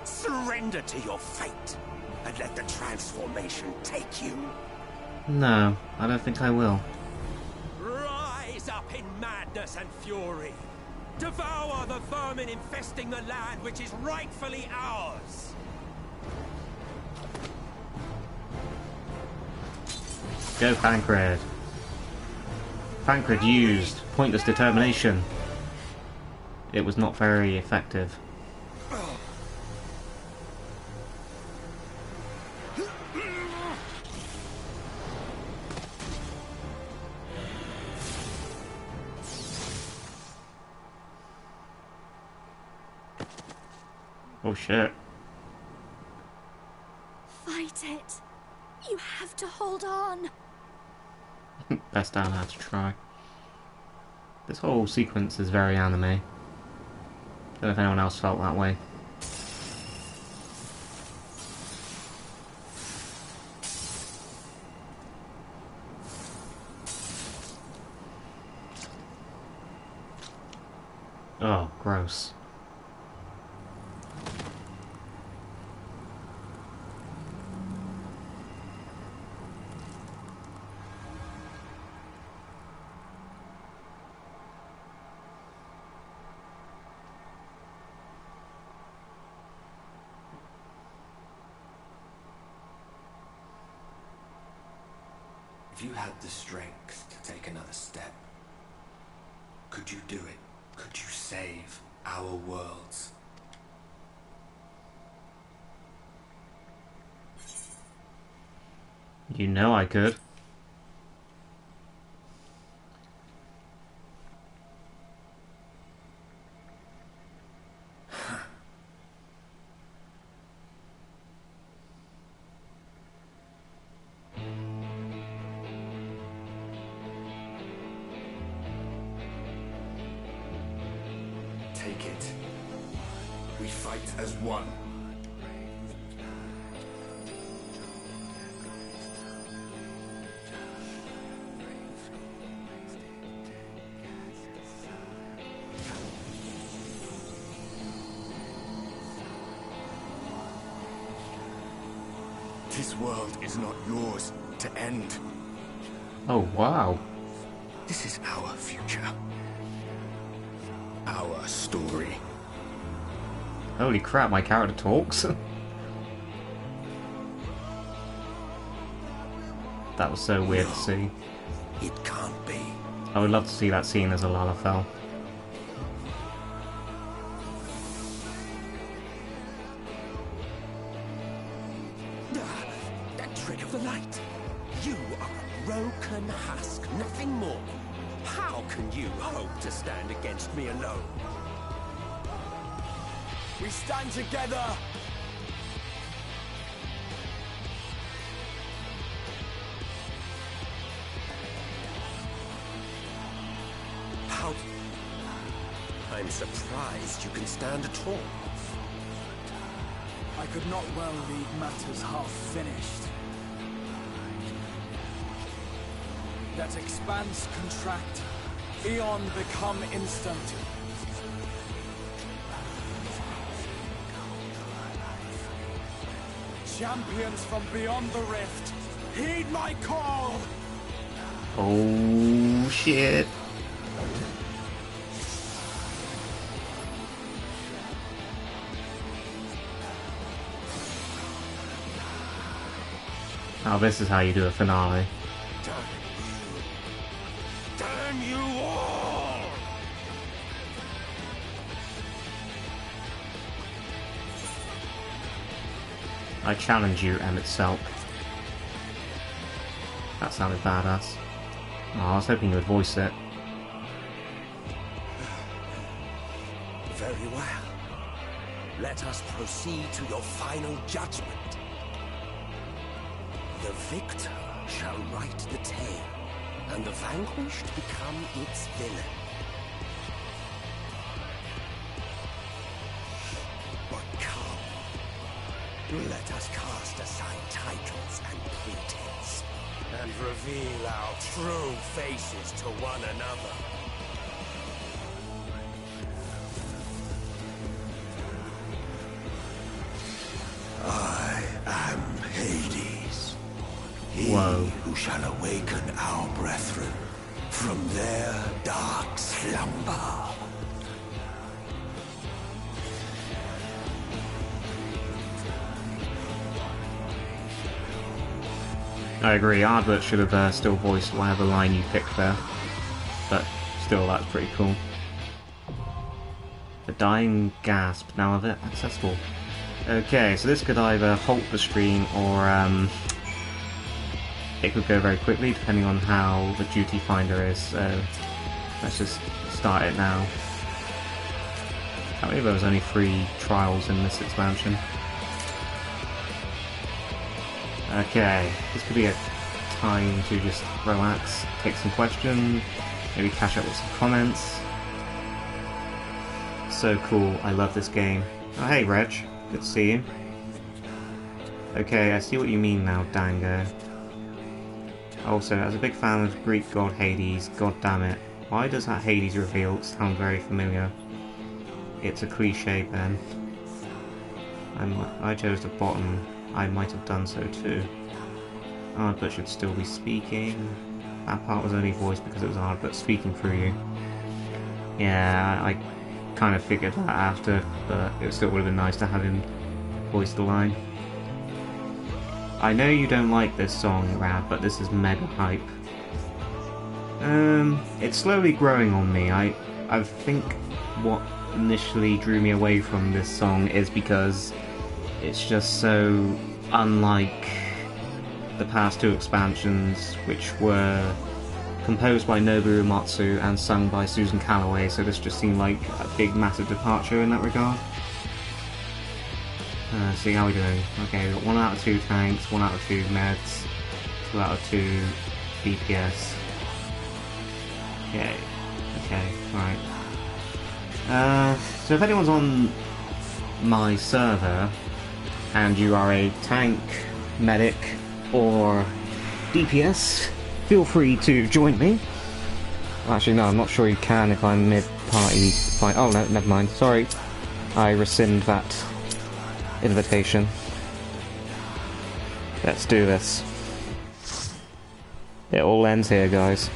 Surrender to your fate, and let the transformation take you. No, I don't think I will. Rise up in madness and fury. Devour the vermin infesting the land which is rightfully ours. Go Pancred. Pancred used pointless determination. It was not very effective. Oh shit. Fight it. You have to hold on. Best down how to try. This whole sequence is very anime. Don't know if anyone else felt that way. Oh, gross. If you had the strength to take another step, could you do it? Could you save our worlds? You know I could. Take it. We fight as one. This world is not yours to end. Oh, wow. This is our future. Our story. Holy crap, my character talks. That was so weird to see. It can't be. I would love to see that scene as a Lalafell. That trick of the light. You are a broken husk, nothing more. How can you hope to stand against me alone? We stand together! How? I'm surprised you can stand at all. I could not well leave matters half finished. Let expanse contract, eon become instant. Champions from beyond the rift, heed my call! Oh shit. Oh, this is how you do a finale. Damn you all! I challenge you, Emmett Selk. That sounded badass. Oh, I was hoping you would voice it. Very well. Let us proceed to your final judgment. The victor shall write the tale, and the vanquished become its villain. But come, titles and pretense, and reveal our true faces to one another. I am Hades, he who shall awaken our brethren from their dark slumber. I agree, Ardbert should have still voiced whatever line you picked there. But still, that's pretty cool. The dying gasp, now accessible. Okay, so this could either halt the stream or it could go very quickly depending on how the duty finder is, so let's just start it now. I believe there was only 3 trials in this expansion. Okay, this could be a time to just relax, take some questions, maybe catch up with some comments. So cool, I love this game. Oh hey Reg, good to see you. Okay, I see what you mean now, Dango. Also, as a big fan of Greek god Hades, god damn it, why does that Hades reveal sound very familiar? It's a cliche, Ben. I chose the bottom. I might have done so too. Ardbert should still be speaking. That part was only voiced because it was Ardbert speaking through you. Yeah, I kind of figured that after, but it still would have been nice to have him voice the line. I know you don't like this song, Rab, but this is mega hype. It's slowly growing on me. I think what initially drew me away from this song is because it's just so unlike the past 2 expansions, which were composed by Nobuo Uematsu and sung by Susan Calloway, so this just seemed like a big massive departure in that regard. See how we doing. Okay, we've got 1 out of 2 tanks, 1 out of 2 meds, 2 out of 2 DPS. Okay, right. So if anyone's on my server, and you are a tank, medic, or DPS, feel free to join me. Actually, no, I'm not sure you can if I'm mid-party fight. Oh, no, never mind. Sorry. I rescind that invitation. Let's do this. It all ends here, guys.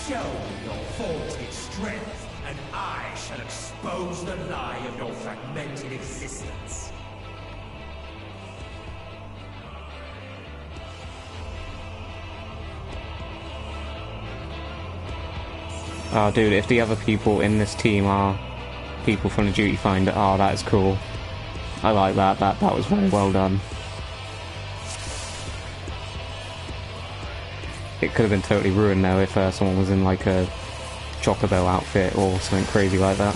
Show your faulted strength, and I shall expose the lie of your fragmented existence. Oh, dude, if the other people in this team are people from the Duty Finder, oh, that is cool. I like that. That was very well done. It could have been totally ruined though if someone was in like a Chocobo outfit or something crazy like that.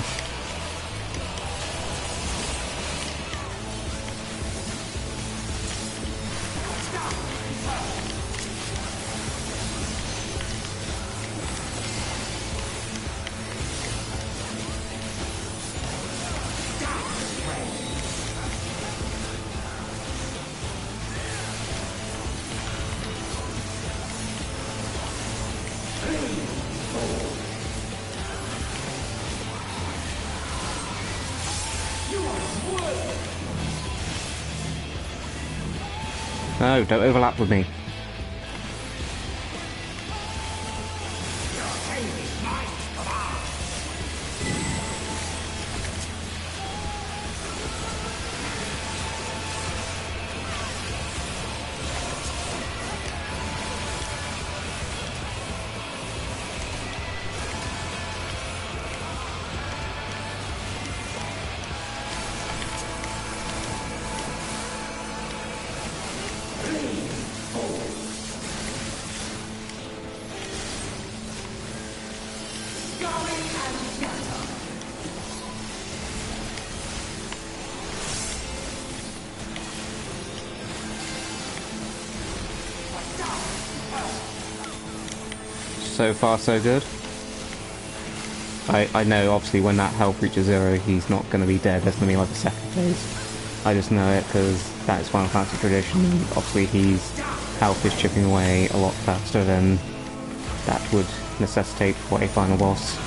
No, don't overlap with me. So far, so good. I know, obviously, when that health reaches 0, he's not going to be dead. There's going to be like a second phase. I just know it because that is Final Fantasy tradition. Obviously, his health is chipping away a lot faster than that would necessitate for a final boss.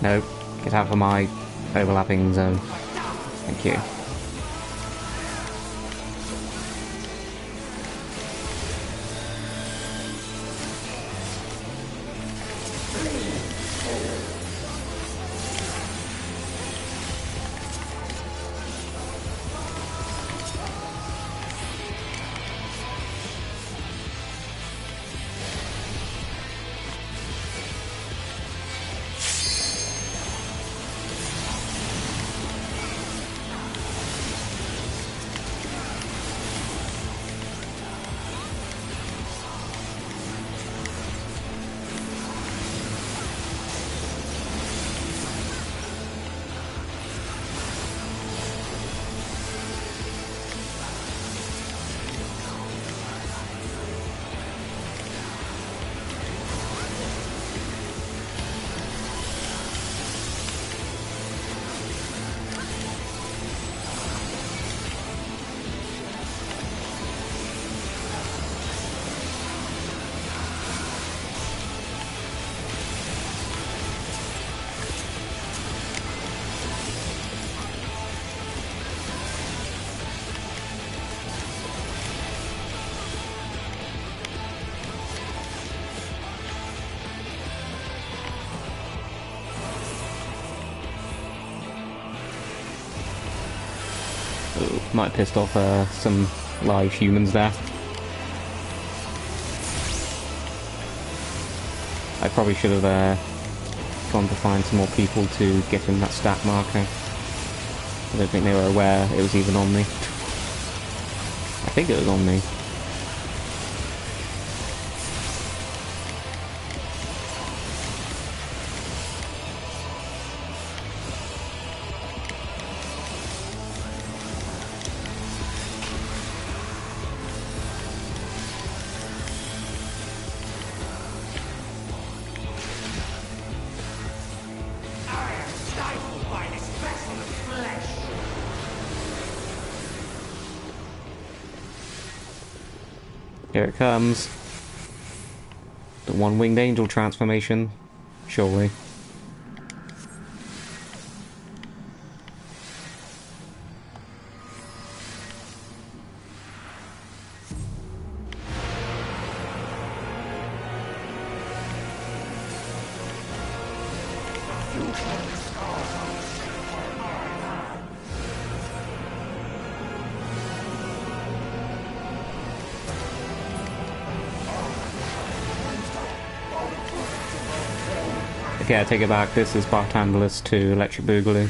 No, get out of my overlapping zone. Thank you. Might have pissed off some live humans there. I probably should have gone to find some more people to get him that stat marker. I don't think they were aware it was even on me. I think it was on me. Here it comes. The one-winged angel transformation. Surely. Okay, I take it back. This is Bartandalus to Electric Boogaloo.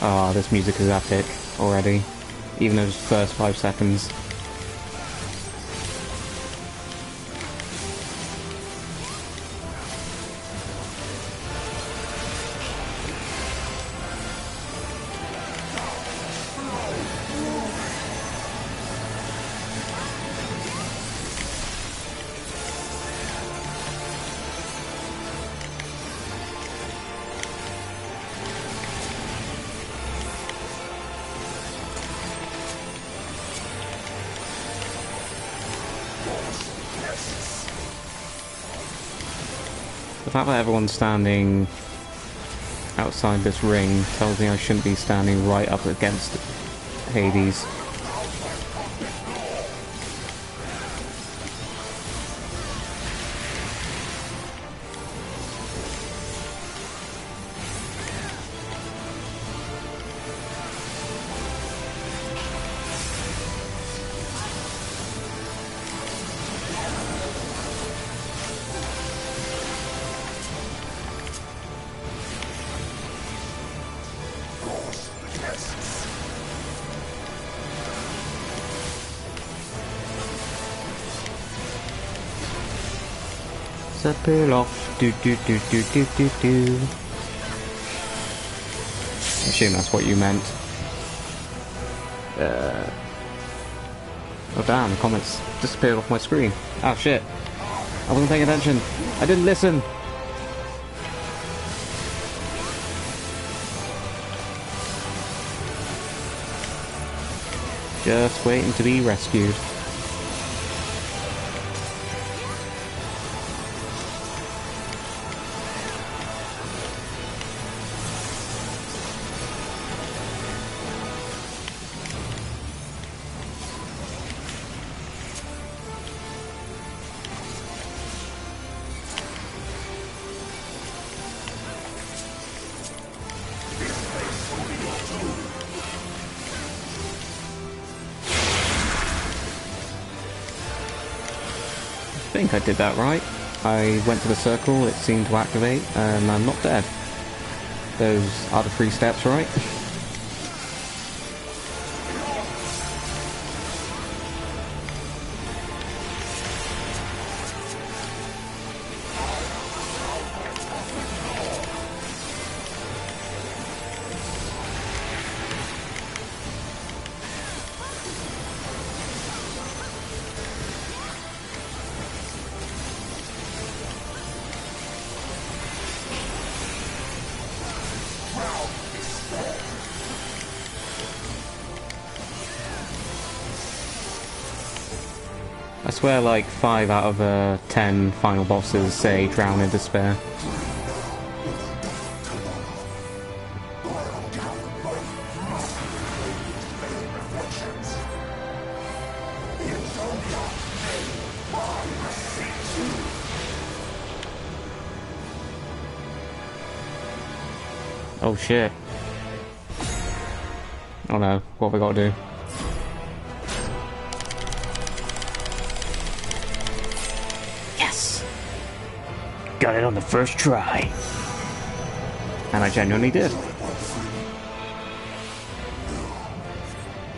Ah, this music is epic already. Even those first 5 seconds. The fact that everyone's standing outside this ring tells me I shouldn't be standing right up against Hades. Sepil off, do do do do do do do. I assume that's what you meant. Oh damn, the comments disappeared off my screen. Oh shit. I wasn't paying attention. I didn't listen. Just waiting to be rescued. I think I did that right. I went to the circle, it seemed to activate, and I'm not dead. Those are the 3 steps, right? I swear like 5 out of 10 final bosses say drown in despair. Oh shit. Oh no, what have we got to do? Yes! Got it on the first try. And I genuinely did.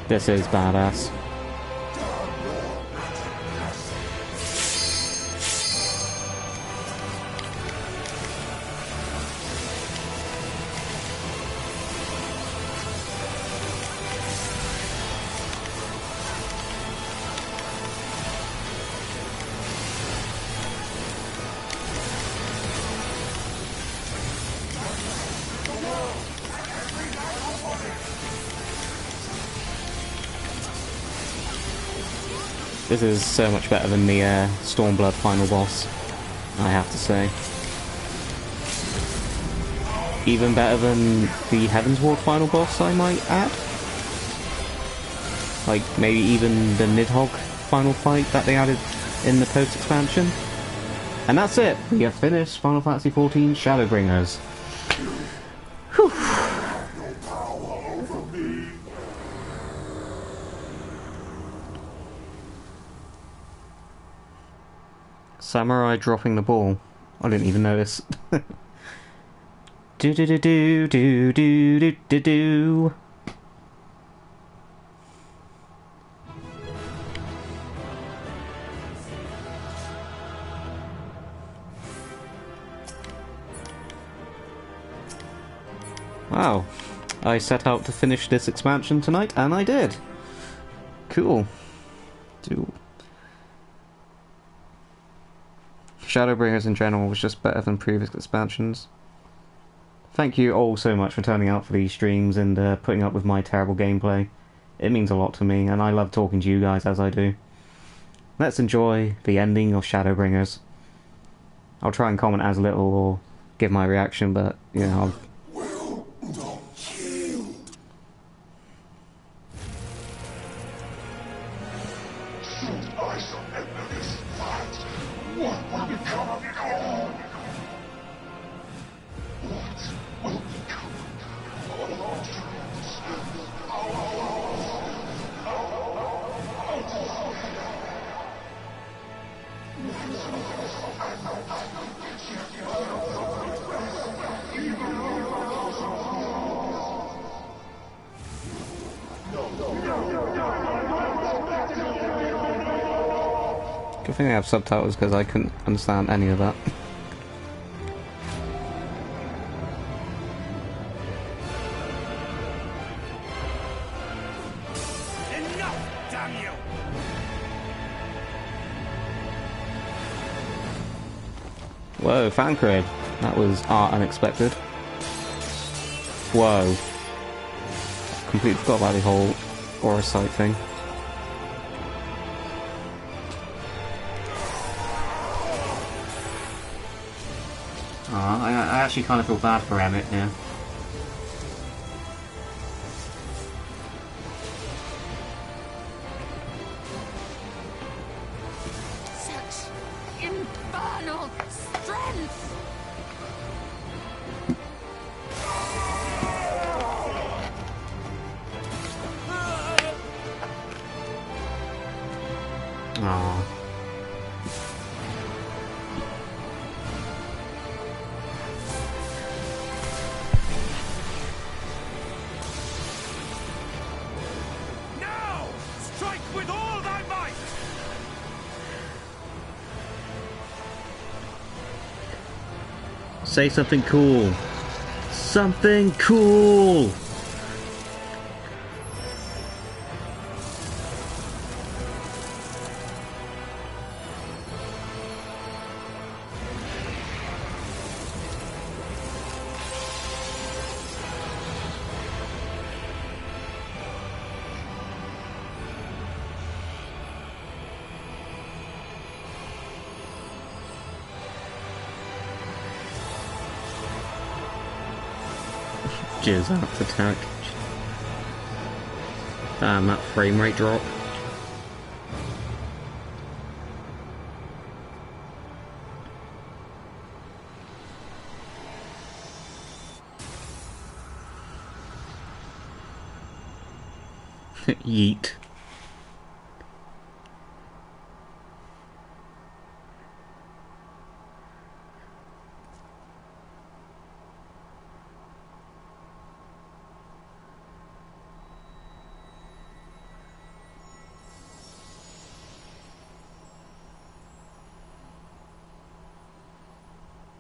This is badass. This is so much better than the Stormblood final boss, I have to say. Even better than the Heavensward final boss, I might add. Like, maybe even the Nidhogg final fight that they added in the post-expansion. And that's it! We have finished Final Fantasy XIV Shadowbringers. Whew. Samurai dropping the ball. I didn't even notice. Do do do do do do do do do. Wow. I set out to finish this expansion tonight, and I did. Cool. Shadowbringers in general was just better than previous expansions. Thank you all so much for turning out for these streams and putting up with my terrible gameplay. It means a lot to me, and I love talking to you guys as I do. Let's enjoy the ending of Shadowbringers. I'll try and comment as little or give my reaction, but, you know, I think I have subtitles because I couldn't understand any of that. Whoa, fan cred. That was unexpected. Whoa. Completely forgot about the whole aura sight thing. I actually kind of feel bad for Emmett here. Such infernal strength! Aww. Now! Strike with all thy might! Say something cool. Something cool! Jizz out attack. Damn, that frame rate drop. Yeet.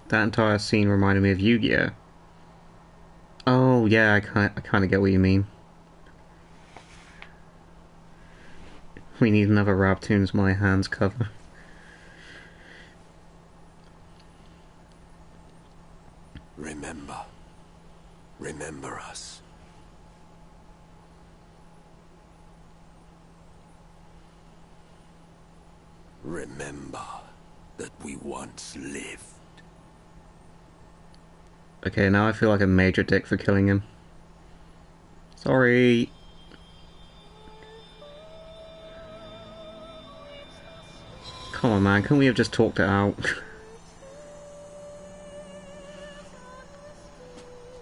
That entire scene reminded me of Yu-Gi-Oh! Oh yeah, I kind of get what you mean. We need another Rabtoons My Hands cover. Remember. Remember us. Remember that we once lived. Okay, now I feel like a major dick for killing him. Sorry. Come on, man, couldn't we have just talked it out?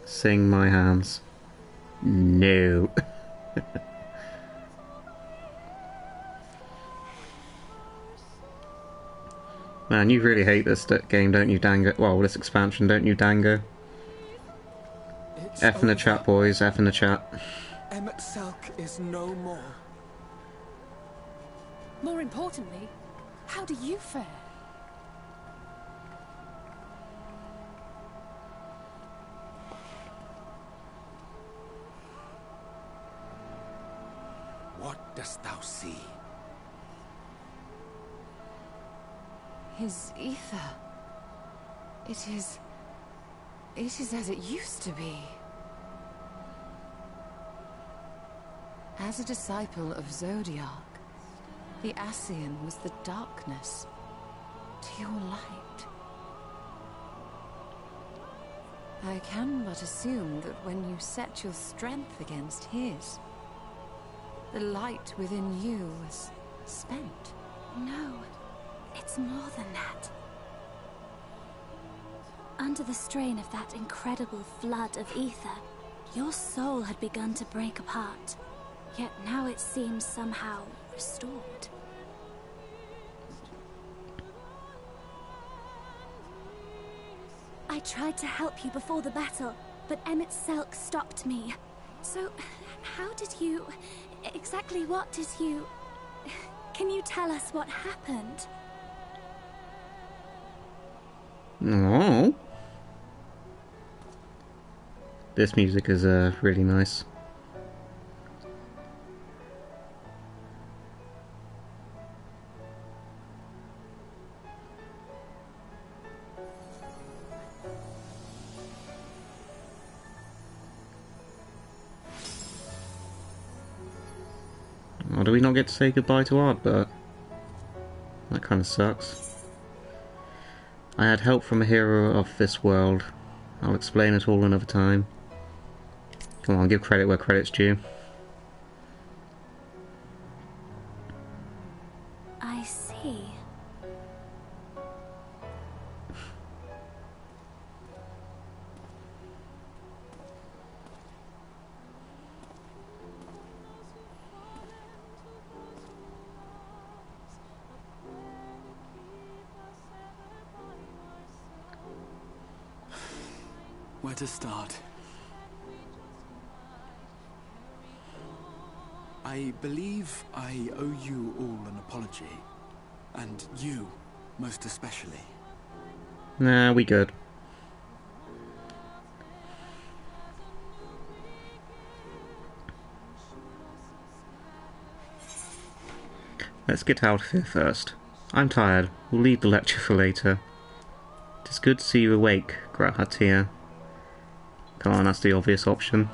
Sing my hands. No. Man, you really hate this game, don't you, Dango? Well, this expansion, don't you, Dango? It's F in the over. chat, boys. F in the chat. Emmett Selk is no more. More importantly, how do you fare? What dost thou see? His ether. It is as it used to be. As a disciple of Zodiac, the Ascian was the darkness to your light. I can but assume that when you set your strength against his, the light within you was spent. No, it's more than that. Under the strain of that incredible flood of ether, your soul had begun to break apart. Yet now it seems somehow restored. I tried to help you before the battle, but Emmett Selk stopped me. So, how did you... exactly what did you... Can you tell us what happened? Oh. This music is really nice. we not get to say goodbye to Ardbert? That kind of sucks. I had help from a hero of this world. I'll explain it all another time. Come on, give credit where credit's due. I see. Where to start? I believe I owe you all an apology. And you, most especially. Nah, we good. Let's get out of here first. I'm tired. We'll leave the lecture for later. It is good to see you awake, Grahatia. Come on, that's the obvious option.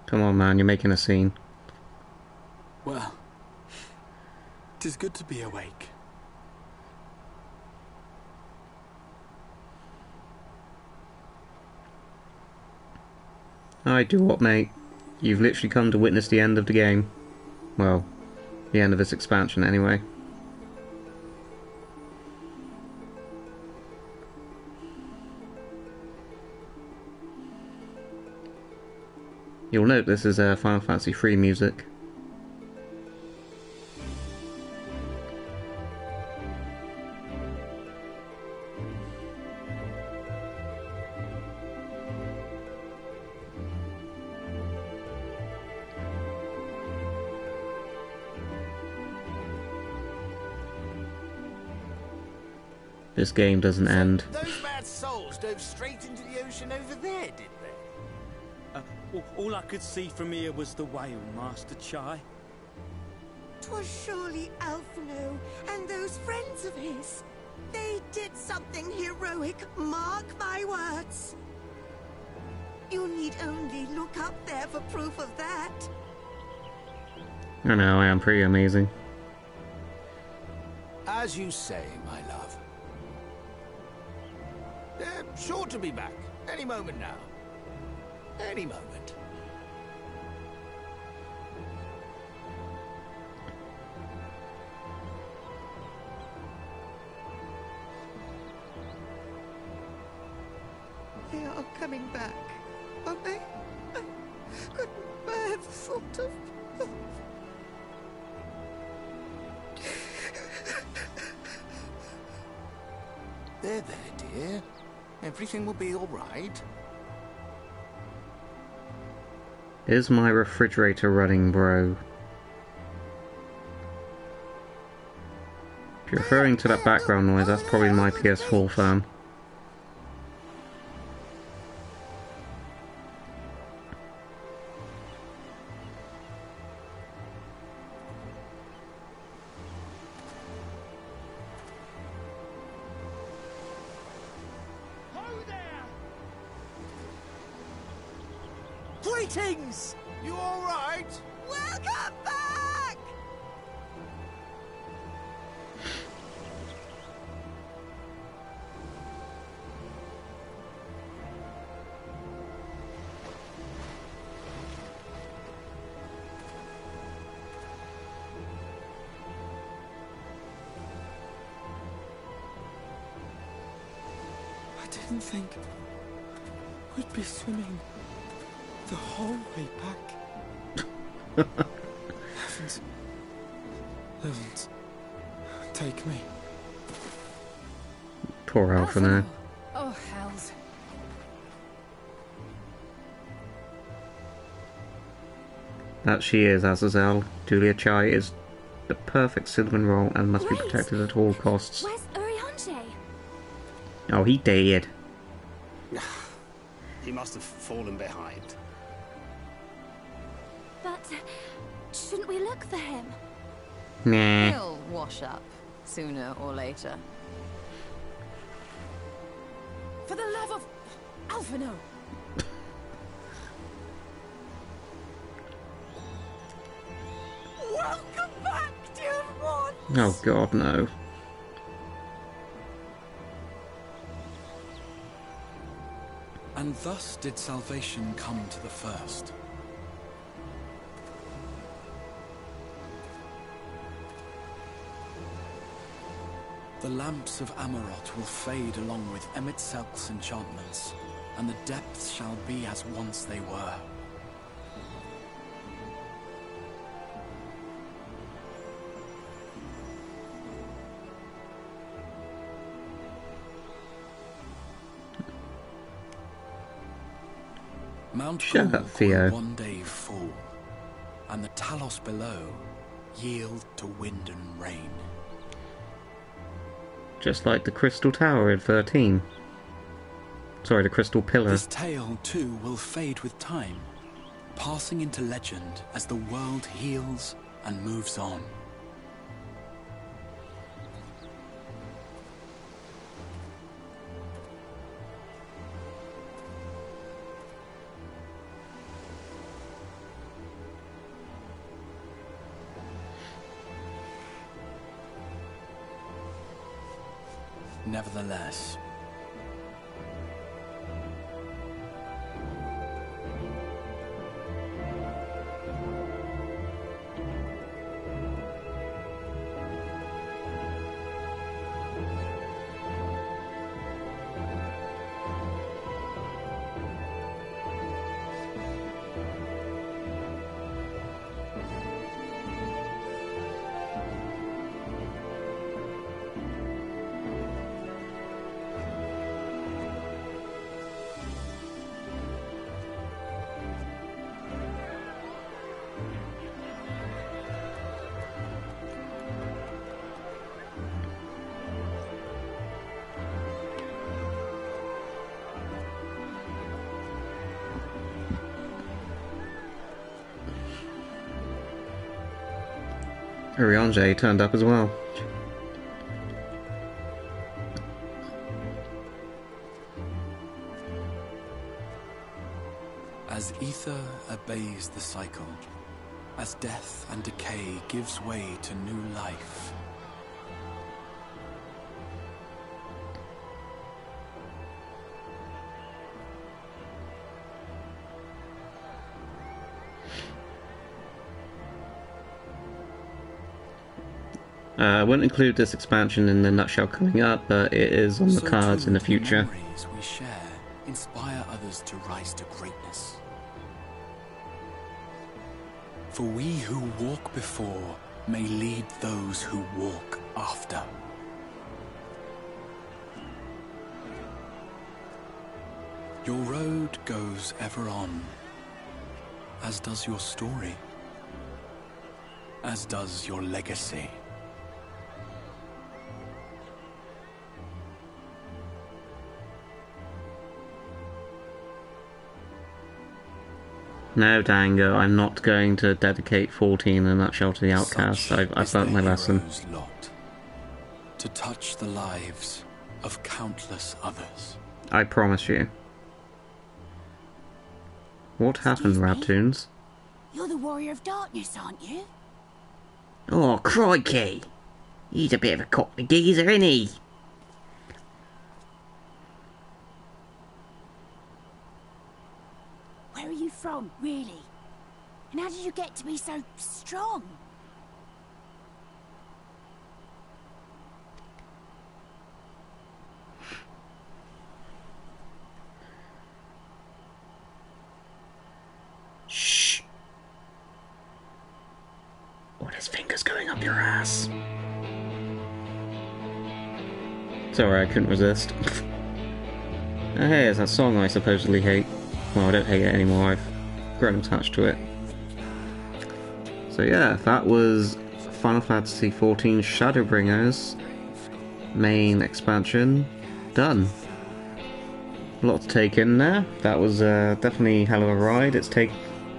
Come on, man, you're making a scene. Well, it is good to be awake. I do what, mate? You've literally come to witness the end of the game. Well, the end of this expansion, anyway. You'll note this is Final Fantasy III music. This game doesn't end. Those mad souls dove straight into the ocean over there, did they? Well, all I could see from here was the whale, Master Chai. 'Twas surely Alphino and those friends of his. They did something heroic, mark my words. You need only look up there for proof of that. I know, I am pretty amazing. As you say, my love. They're sure to be back. Any moment now. Any moment. They are coming back, aren't they? I couldn't bear the thought of... There, dear. Everything will be all right. Is my refrigerator running, bro? If you're referring to that background noise, that's probably my PS4 fan. Greetings! You all right? Welcome back! I didn't think we'd be swimming the whole way back. Heavens. Heavens. Take me. Poor Alphino. Oh, hells. That she is, Azazel. Julia Chai is the perfect cinnamon roll and must be protected at all costs. Where's Urianger? Oh, he did. He must have fallen behind. But shouldn't we look for him? Nah. He'll wash up, sooner or later. For the love of Alphino! Welcome back, dear one! Oh god, no. And thus did salvation come to the first. The lamps of Amarot will fade along with Emet-Selk's enchantments, and the depths shall be as once they were. Mount Shut up, Gorg Theo. will one day fall, and the Talos below yield to wind and rain. Just like the Crystal Tower in 13. Sorry, the Crystal Pillar. This tale, too, will fade with time, passing into legend as the world heals and moves on. Nevertheless, Urianger turned up as well. as ether obeys the cycle, as death and decay gives way to new life, I won't include this expansion in the nutshell coming up, but it is on the so cards too in the the future. memories we share inspire others to rise to greatness. For we who walk before may lead those who walk after. Your road goes ever on, as does your story, as does your legacy. No, Dango, I'm not going to dedicate 14 in a nutshell to the Outcast. Such I've is learnt the my lesson. hero's lot, to touch the lives of countless others. I promise you. What happened, Rabtoons? You're the Warrior of Darkness, aren't you? Oh, crikey! He's a bit of a cockney geezer, isn't he? Where are you from, really? And how did you get to be so strong? Shh! What his fingers going up your ass? Sorry, I couldn't resist. Oh, hey, it's that song I supposedly hate. Well, I don't hate it anymore, I've grown attached to it. So yeah, that was Final Fantasy XIV Shadowbringers main expansion done. A lot to take in there. That was definitely a hell of a ride. It's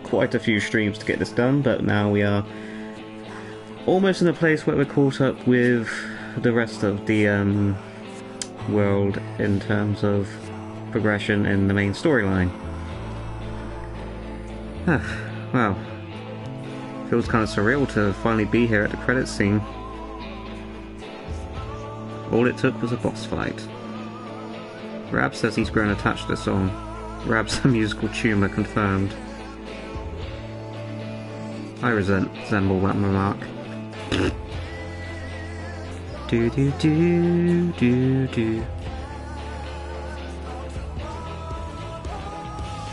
quite a few streams to get this done, but now we are almost in a place where we're caught up with the rest of the world in terms of progression in the main storyline. Wow. Feels kind of surreal to finally be here at the credits scene. All it took was a boss fight. Rab says he's grown attached to the song. Rab's a musical tumour confirmed. I resemble that remark. Do do do do do.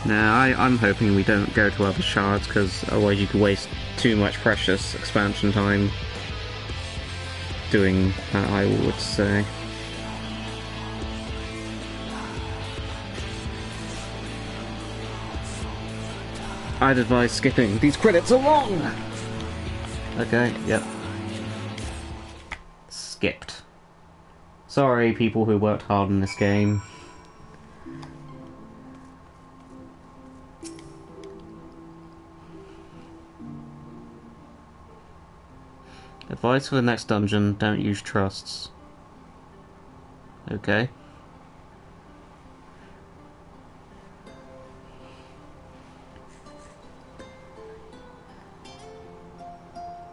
Now, I'm hoping we don't go to other shards, because otherwise you could waste too much precious expansion time doing that, I would say. I'd advise skipping. These credits are long! Okay, yep. Skipped. Sorry, people who worked hard on this game. Advice for the next dungeon, don't use trusts. Okay.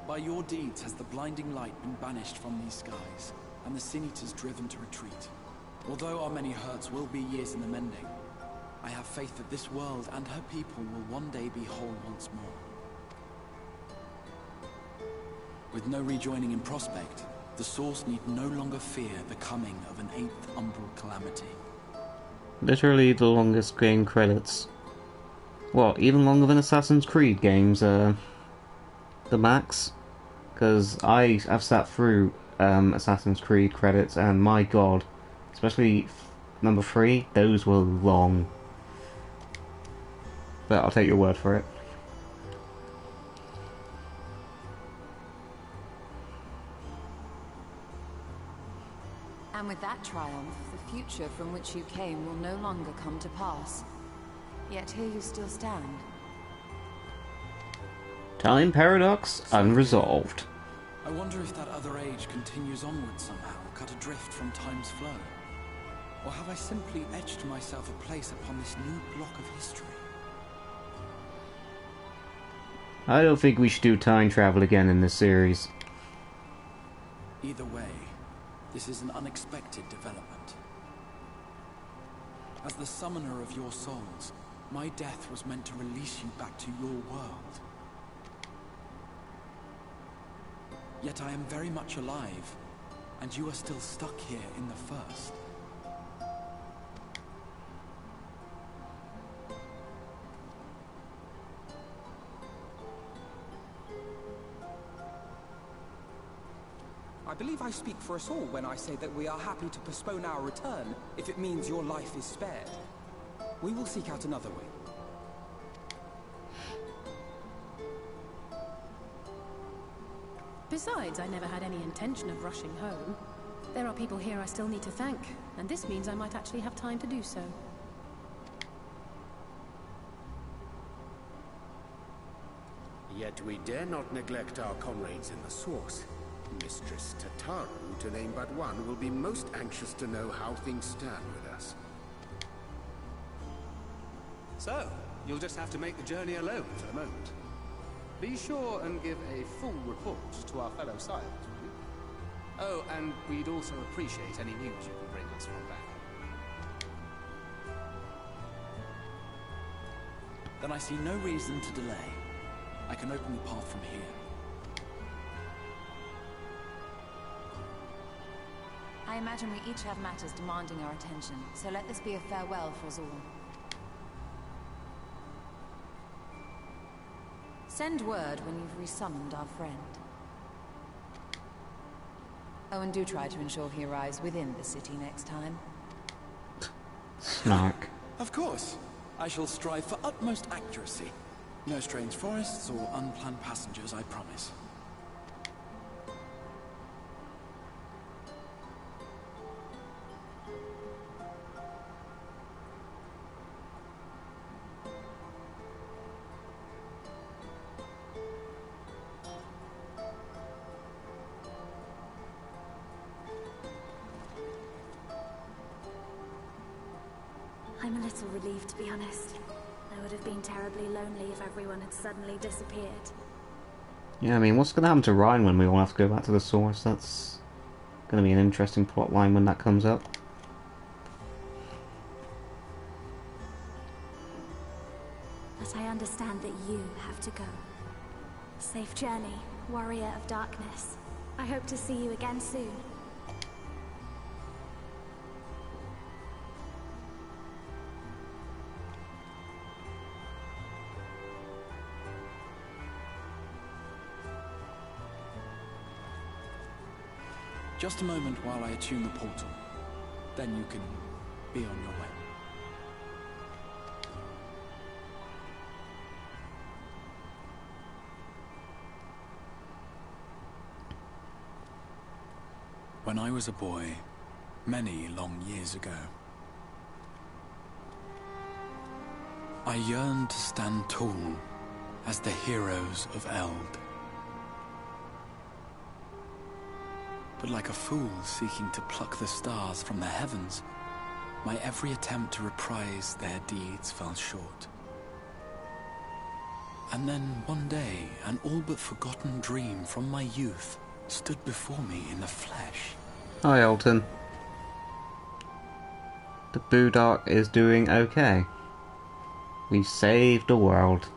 By your deeds has the blinding light been banished from these skies, and the Sin Eaters driven to retreat. Although our many hurts will be years in the mending, I have faith that this world and her people will one day be whole once more. With no rejoining in prospect, the Source need no longer fear the coming of an 8th umbral calamity. Literally the longest game credits. What, even longer than Assassin's Creed games, the max? Because I've sat through Assassin's Creed credits, and my god, especially number 3, those were long. But I'll take your word for it. And with that triumph, the future from which you came will no longer come to pass. Yet here you still stand. Time paradox unresolved. I wonder if that other age continues onward somehow, cut adrift from time's flow. Or have I simply etched myself a place upon this new block of history? I don't think we should do time travel again in this series. Either way, this is an unexpected development. As the summoner of your souls, my death was meant to release you back to your world. Yet I am very much alive, and you are still stuck here in the First. I believe I speak for us all when I say that we are happy to postpone our return if it means your life is spared. We will seek out another way. Besides, I never had any intention of rushing home. There are people here I still need to thank, and this means I might actually have time to do so. Yet we dare not neglect our comrades in the Source. Mistress Tataru, to name but one, will be most anxious to know how things stand with us. So, you'll just have to make the journey alone for the moment. Be sure and give a full report to our fellow Silent, will you? Oh, and we'd also appreciate any news you can bring us from back. Then I see no reason to delay. I can open the path from here. I imagine we each have matters demanding our attention, so let this be a farewell for us all. Send word when you've resummoned our friend. Oh, and do try to ensure he arrives within the city next time. Snark. Of course. I shall strive for utmost accuracy. No strange forests or unplanned passengers, I promise. I'm a little relieved, to be honest. I would have been terribly lonely if everyone had suddenly disappeared. Yeah, I mean, what's going to happen to Ryan when we all have to go back to the source? That's going to be an interesting plot line when that comes up. But I understand that you have to go. Safe journey, warrior of darkness. I hope to see you again soon. Just a moment while I attune the portal. Then you can be on your way. When I was a boy, many long years ago, I yearned to stand tall as the heroes of Eld. But like a fool seeking to pluck the stars from the heavens, my every attempt to reprise their deeds fell short. And then one day, an all but forgotten dream from my youth stood before me in the flesh. Hi, Alton. The Boodark is doing okay. We saved the world.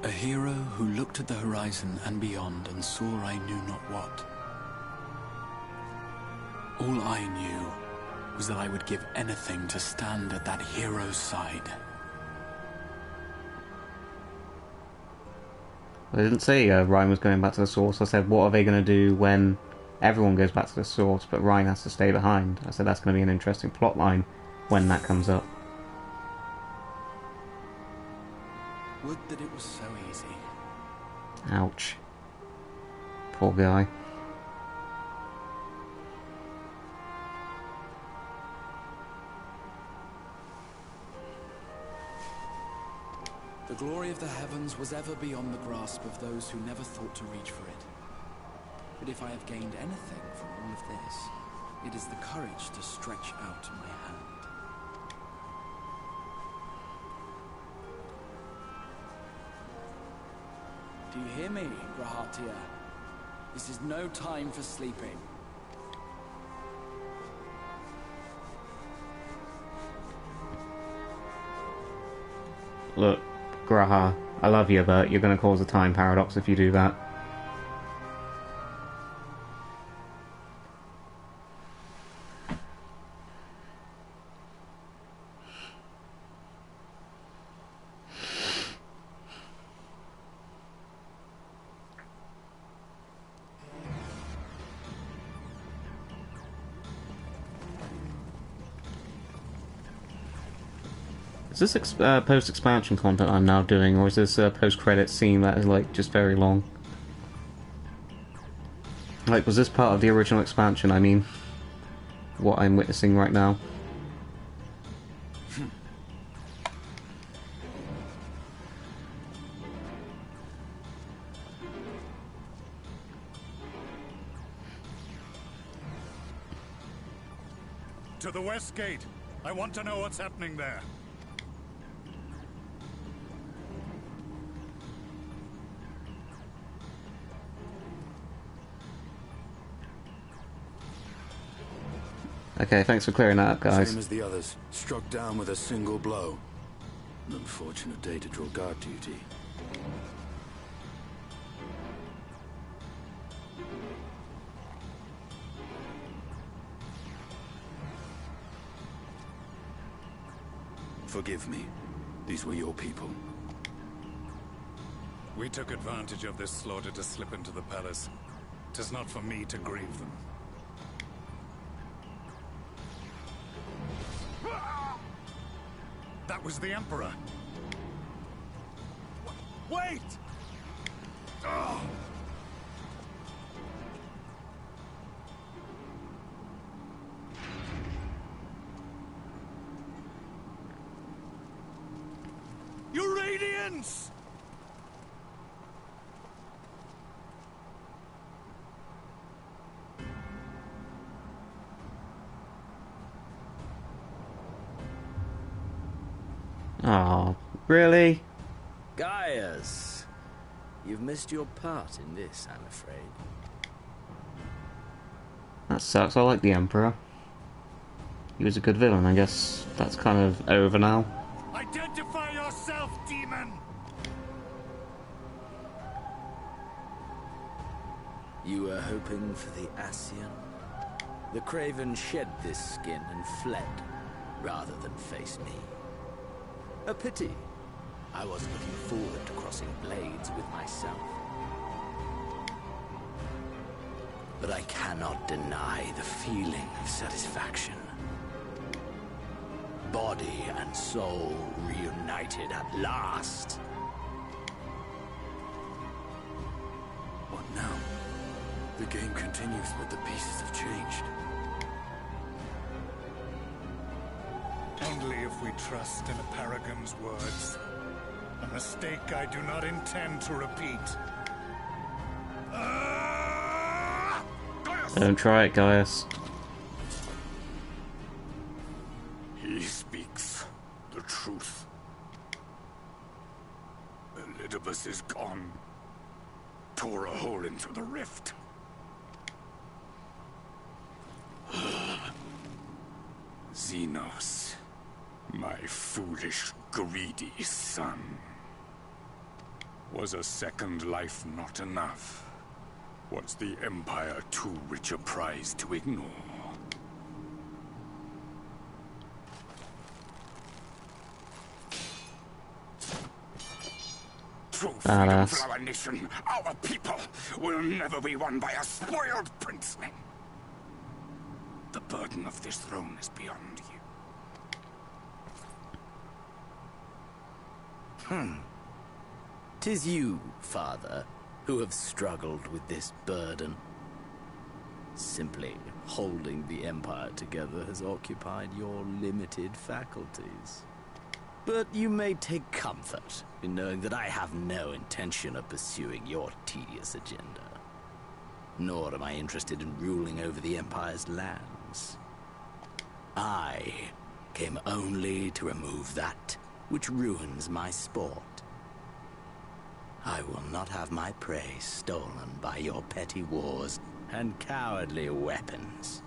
A hero who looked at the horizon and beyond and saw I knew not what. All I knew was that I would give anything to stand at that hero's side. I didn't say Ryan was going back to the source. I said, what are they going to do when everyone goes back to the source, but Ryan has to stay behind? I said that's going to be an interesting plot line when that comes up. Would that it was so easy. Ouch. Poor guy. The glory of the heavens was ever beyond the grasp of those who never thought to reach for it. But if I have gained anything from all of this, it is the courage to stretch out my hand. Do you hear me, Grahatia? This is no time for sleeping. Look, Graha, I love you, but you're going to cause a time paradox if you do that. Is this post-expansion content I'm now doing, or is this a post-credit scene that is, like, just very long? Like, was this part of the original expansion, I mean? What I'm witnessing right now? To the west gate. I want to know what's happening there. Okay, thanks for clearing that up, guys. Same as the others, struck down with a single blow. An unfortunate day to draw guard duty. Forgive me. These were your people. We took advantage of this slaughter to slip into the palace. 'Tis not for me to grieve them. That was the Emperor. Wait! Oh. Vengeance! Oh, really? Gaius, you've missed your part in this, I'm afraid. That sucks. I like the Emperor. He was a good villain. I guess that's kind of over now. Identify yourself, demon! You were hoping for the Ascian? The Craven shed this skin and fled, rather than face me. A pity. I was looking forward to crossing blades with myself. But I cannot deny the feeling of satisfaction. Body and soul reunited at last. What now? The game continues, but the pieces have changed. Only if we trust in a Paragon's words. A mistake I do not intend to repeat. Don't try it, Gaius. He speaks the truth. Elidibus is gone. Tore a hole into the rift. Xenos, my foolish, greedy son. Was a second life not enough? Was the Empire too rich a prize to ignore? True freedom for our nation, our people, will never be won by a spoiled princeling. The burden of this throne is beyond you. 'Tis you, father, who have struggled with this burden. Simply holding the Empire together has occupied your limited faculties. But you may take comfort in knowing that I have no intention of pursuing your tedious agenda. Nor am I interested in ruling over the Empire's lands. I came only to remove that which ruins my sport. I will not have my prey stolen by your petty wars and cowardly weapons.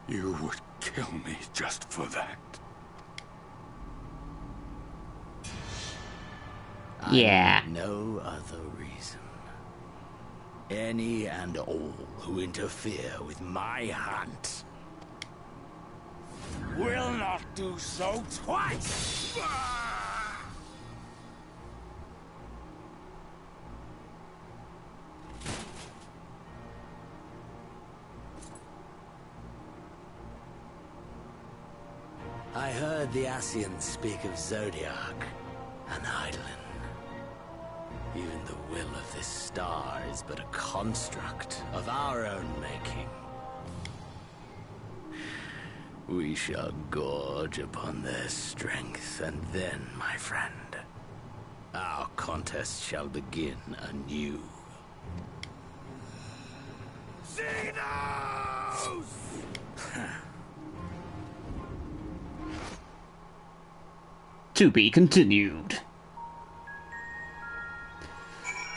You would kill me just for that. Yeah. I need no other reason. Any and all who interfere with my hunt will not do so twice! I heard the Ascians speak of Zodiac, an Eidolon. Even the will of this star is but a construct of our own making. We shall gorge upon their strength, and then, my friend, our contest shall begin anew. Xenos! To be continued.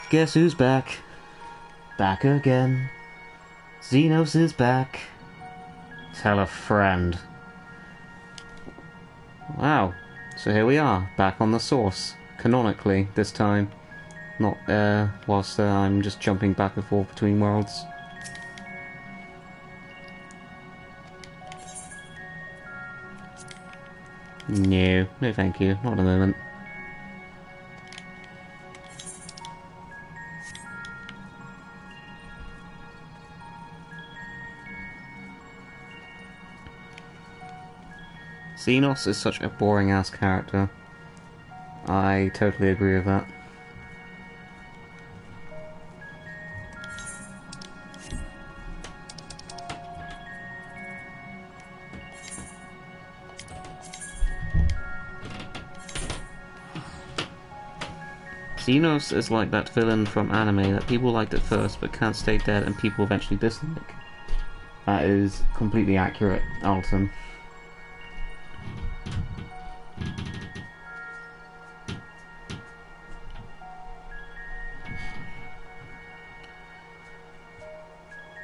Guess who's back? Back again. Xenos is back. Tell a friend. Wow. So here we are, back on the source. Canonically, this time. Not, whilst I'm just jumping back and forth between worlds. No thank you, not at the moment. Xenos is such a boring-ass character. I totally agree with that. Xenos is like that villain from anime that people liked at first but can't stay dead and people eventually dislike. That is completely accurate, Alton.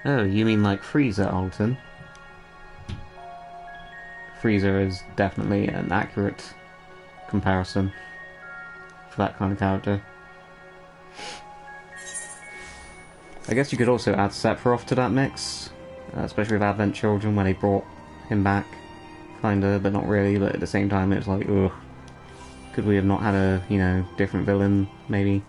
Oh, you mean like Frieza, Alton? Frieza is definitely an accurate comparison for that kind of character. I guess you could also add Sephiroth to that mix, especially with Advent Children when they brought him back, kinda, but not really, but at the same time it's like, ugh. Could we have not had a, you know, different villain, maybe?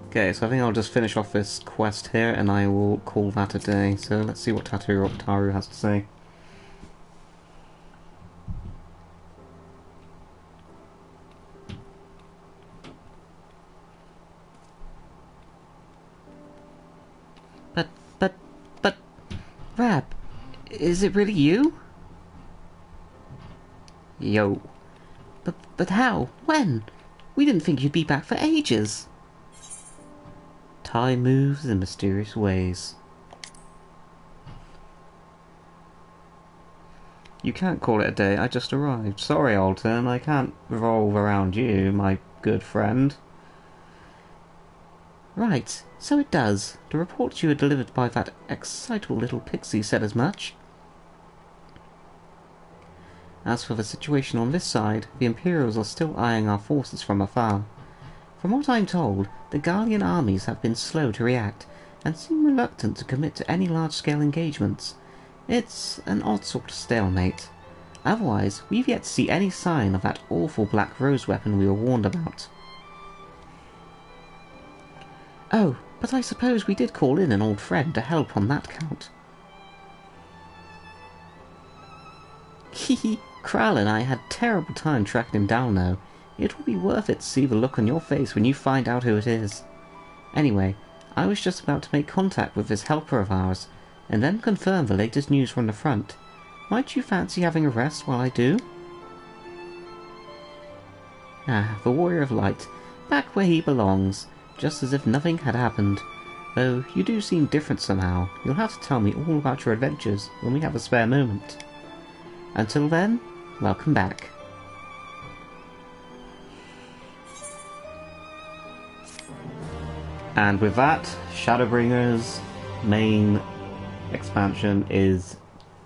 Okay, so I think I'll just finish off this quest here and I will call that a day. So let's see what Taru has to say. But, Rab, is it really you? Yo. But how? When? We didn't think you'd be back for ages. Time moves in mysterious ways. You can't call it a day, I just arrived. Sorry, Alton, I can't revolve around you, my good friend. Right, so it does. The reports you were delivered by that excitable little pixie said as much. As for the situation on this side, the Imperials are still eyeing our forces from afar. From what I'm told, the Gallian armies have been slow to react, and seem reluctant to commit to any large-scale engagements. It's an odd sort of stalemate. Otherwise, we've yet to see any sign of that awful Black Rose weapon we were warned about. Oh, but I suppose we did call in an old friend to help on that count. Hehe, Kral and I had a terrible time tracking him down though. It will be worth it to see the look on your face when you find out who it is. Anyway, I was just about to make contact with this helper of ours, and then confirm the latest news from the front. Might you fancy having a rest while I do? Ah, the Warrior of Light, back where he belongs, just as if nothing had happened. Though, you do seem different somehow. You'll have to tell me all about your adventures when we have a spare moment. Until then, welcome back. And with that, Shadowbringers main expansion is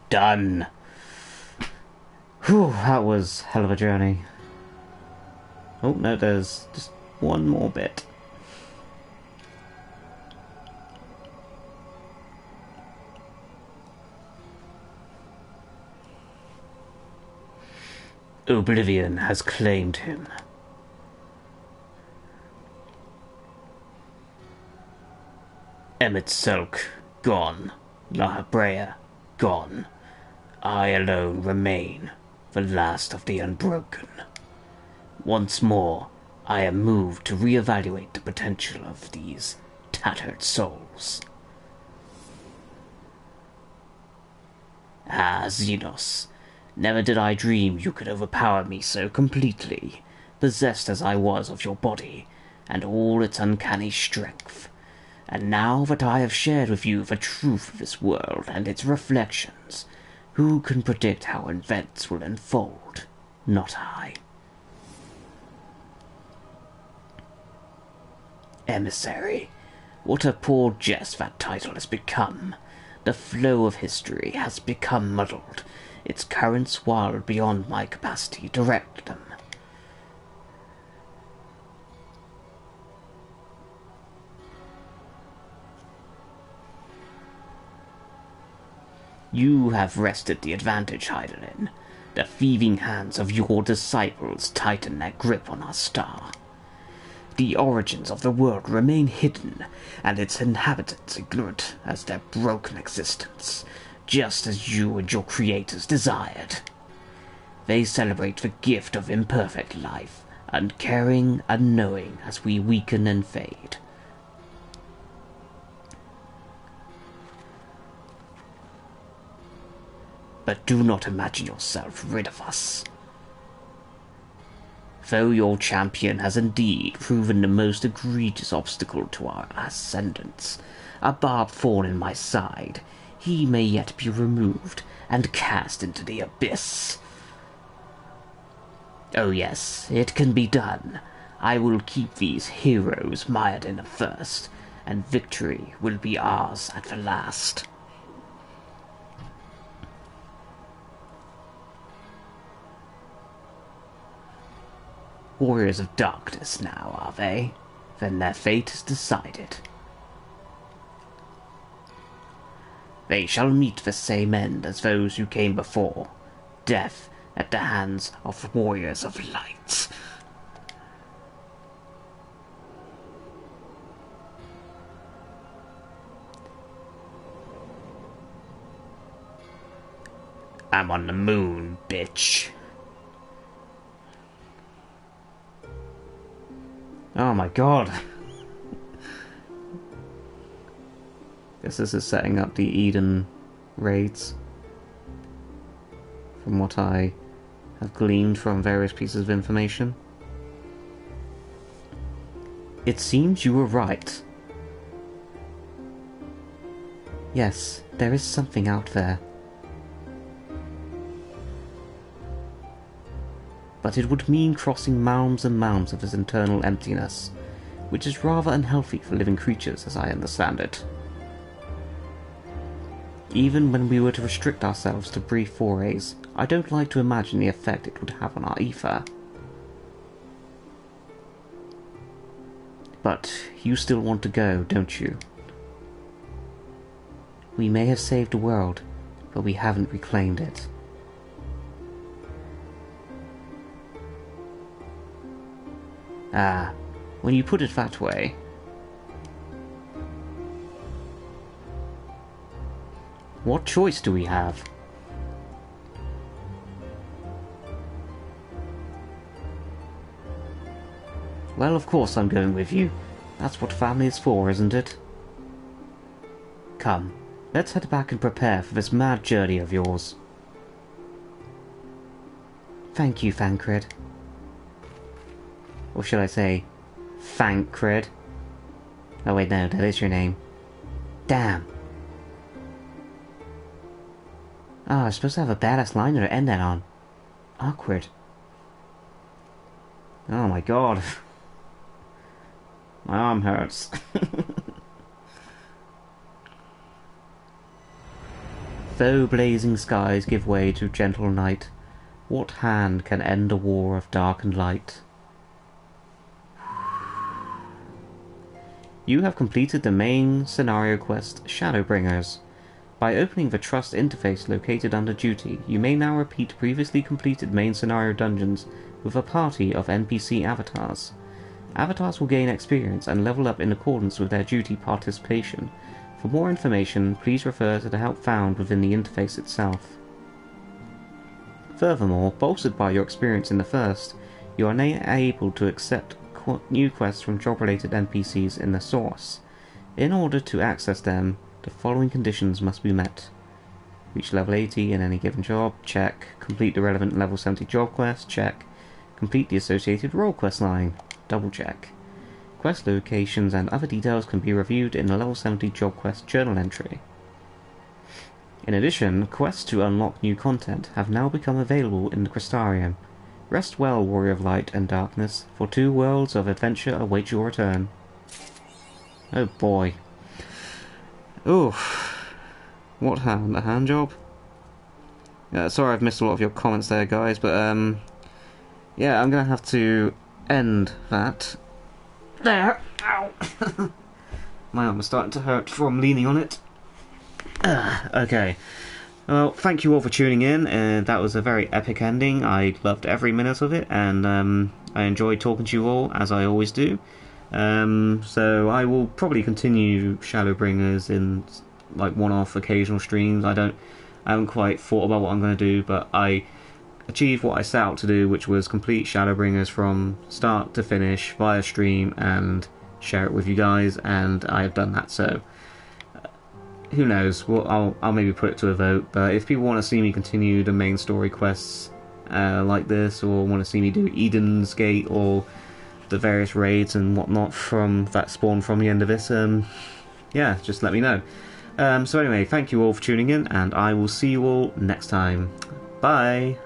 done. Whew, that was a hell of a journey. Oh no, there's just one more bit. Oblivion has claimed him. Emmett Selk, gone. La Habrea, gone. I alone remain, the last of the unbroken. Once more, I am moved to reevaluate the potential of these tattered souls. Ah, Xenos, never did I dream you could overpower me so completely, possessed as I was of your body, and all its uncanny strength. And now that I have shared with you the truth of this world and its reflections, who can predict how events will unfold? Not I. Emissary, what a poor jest that title has become. The flow of history has become muddled, its currents swirled beyond my capacity to direct them. You have wrested the advantage, Heidelin. The thieving hands of your disciples tighten their grip on our star. The origins of the world remain hidden, and its inhabitants ignorant as their broken existence, just as you and your creators desired. They celebrate the gift of imperfect life, uncaring, unknowing as we weaken and fade. But do not imagine yourself rid of us. Though your champion has indeed proven the most egregious obstacle to our ascendance, a barbed thorn in my side, he may yet be removed and cast into the abyss. Oh yes, it can be done. I will keep these heroes mired in the thirst, and victory will be ours at the last. Warriors of darkness now, are they? Then their fate is decided. They shall meet the same end as those who came before. Death at the hands of warriors of light. I'm on the moon, bitch. Oh my god. Guess this is setting up the Eden raids. From what I have gleaned from various pieces of information. It seems you were right. Yes, there is something out there. But it would mean crossing mounds and mounds of his internal emptiness, which is rather unhealthy for living creatures as I understand it. Even when we were to restrict ourselves to brief forays, I don't like to imagine the effect it would have on our ether. But you still want to go, don't you? We may have saved the world, but we haven't reclaimed it. Ah, when you put it that way. What choice do we have? Well, of course I'm going with you. That's what family is for, isn't it? Come, let's head back and prepare for this mad journey of yours. Thank you, Thancred. Or should I say, Thancred? Oh wait, no, that is your name. Damn. Oh, I was supposed to have a badass liner to end that on. Awkward. Oh my god. My arm hurts. Though blazing skies give way to gentle night, what hand can end a war of dark and light? You have completed the main scenario quest, Shadowbringers. By opening the Trust interface located under Duty, you may now repeat previously completed main scenario dungeons with a party of NPC avatars. Avatars will gain experience and level up in accordance with their duty participation. For more information, please refer to the help found within the interface itself. Furthermore, bolstered by your experience in the first, you are now able to accept new quests from job-related NPCs in the source. In order to access them, the following conditions must be met. Reach level 80 in any given job, check. Complete the relevant level 70 job quest, check. Complete the associated role quest line, double check. Quest locations and other details can be reviewed in the level 70 job quest journal entry. In addition, quests to unlock new content have now become available in the Crystarium. Rest well, Warrior of Light and Darkness, for 2 worlds of adventure await your return. Oh boy. Ooh. What hand? A hand job? Sorry I've missed a lot of your comments there, guys, but yeah, I'm gonna have to end that. There! Ow! My arm is starting to hurt from leaning on it. Okay. Well, thank you all for tuning in. That was a very epic ending. I loved every minute of it, and I enjoyed talking to you all, as I always do. So I will probably continue Shadowbringers in like one-off occasional streams. I haven't quite thought about what I'm going to do, but I achieved what I set out to do, which was complete Shadowbringers from start to finish via stream and share it with you guys, and I have done that. So who knows? Well, I'll maybe put it to a vote. But if people want to see me continue the main story quests like this, or want to see me do Eden's Gate or the various raids and whatnot from that spawn from the end of this, yeah, just let me know. So anyway, thank you all for tuning in, and I will see you all next time. Bye!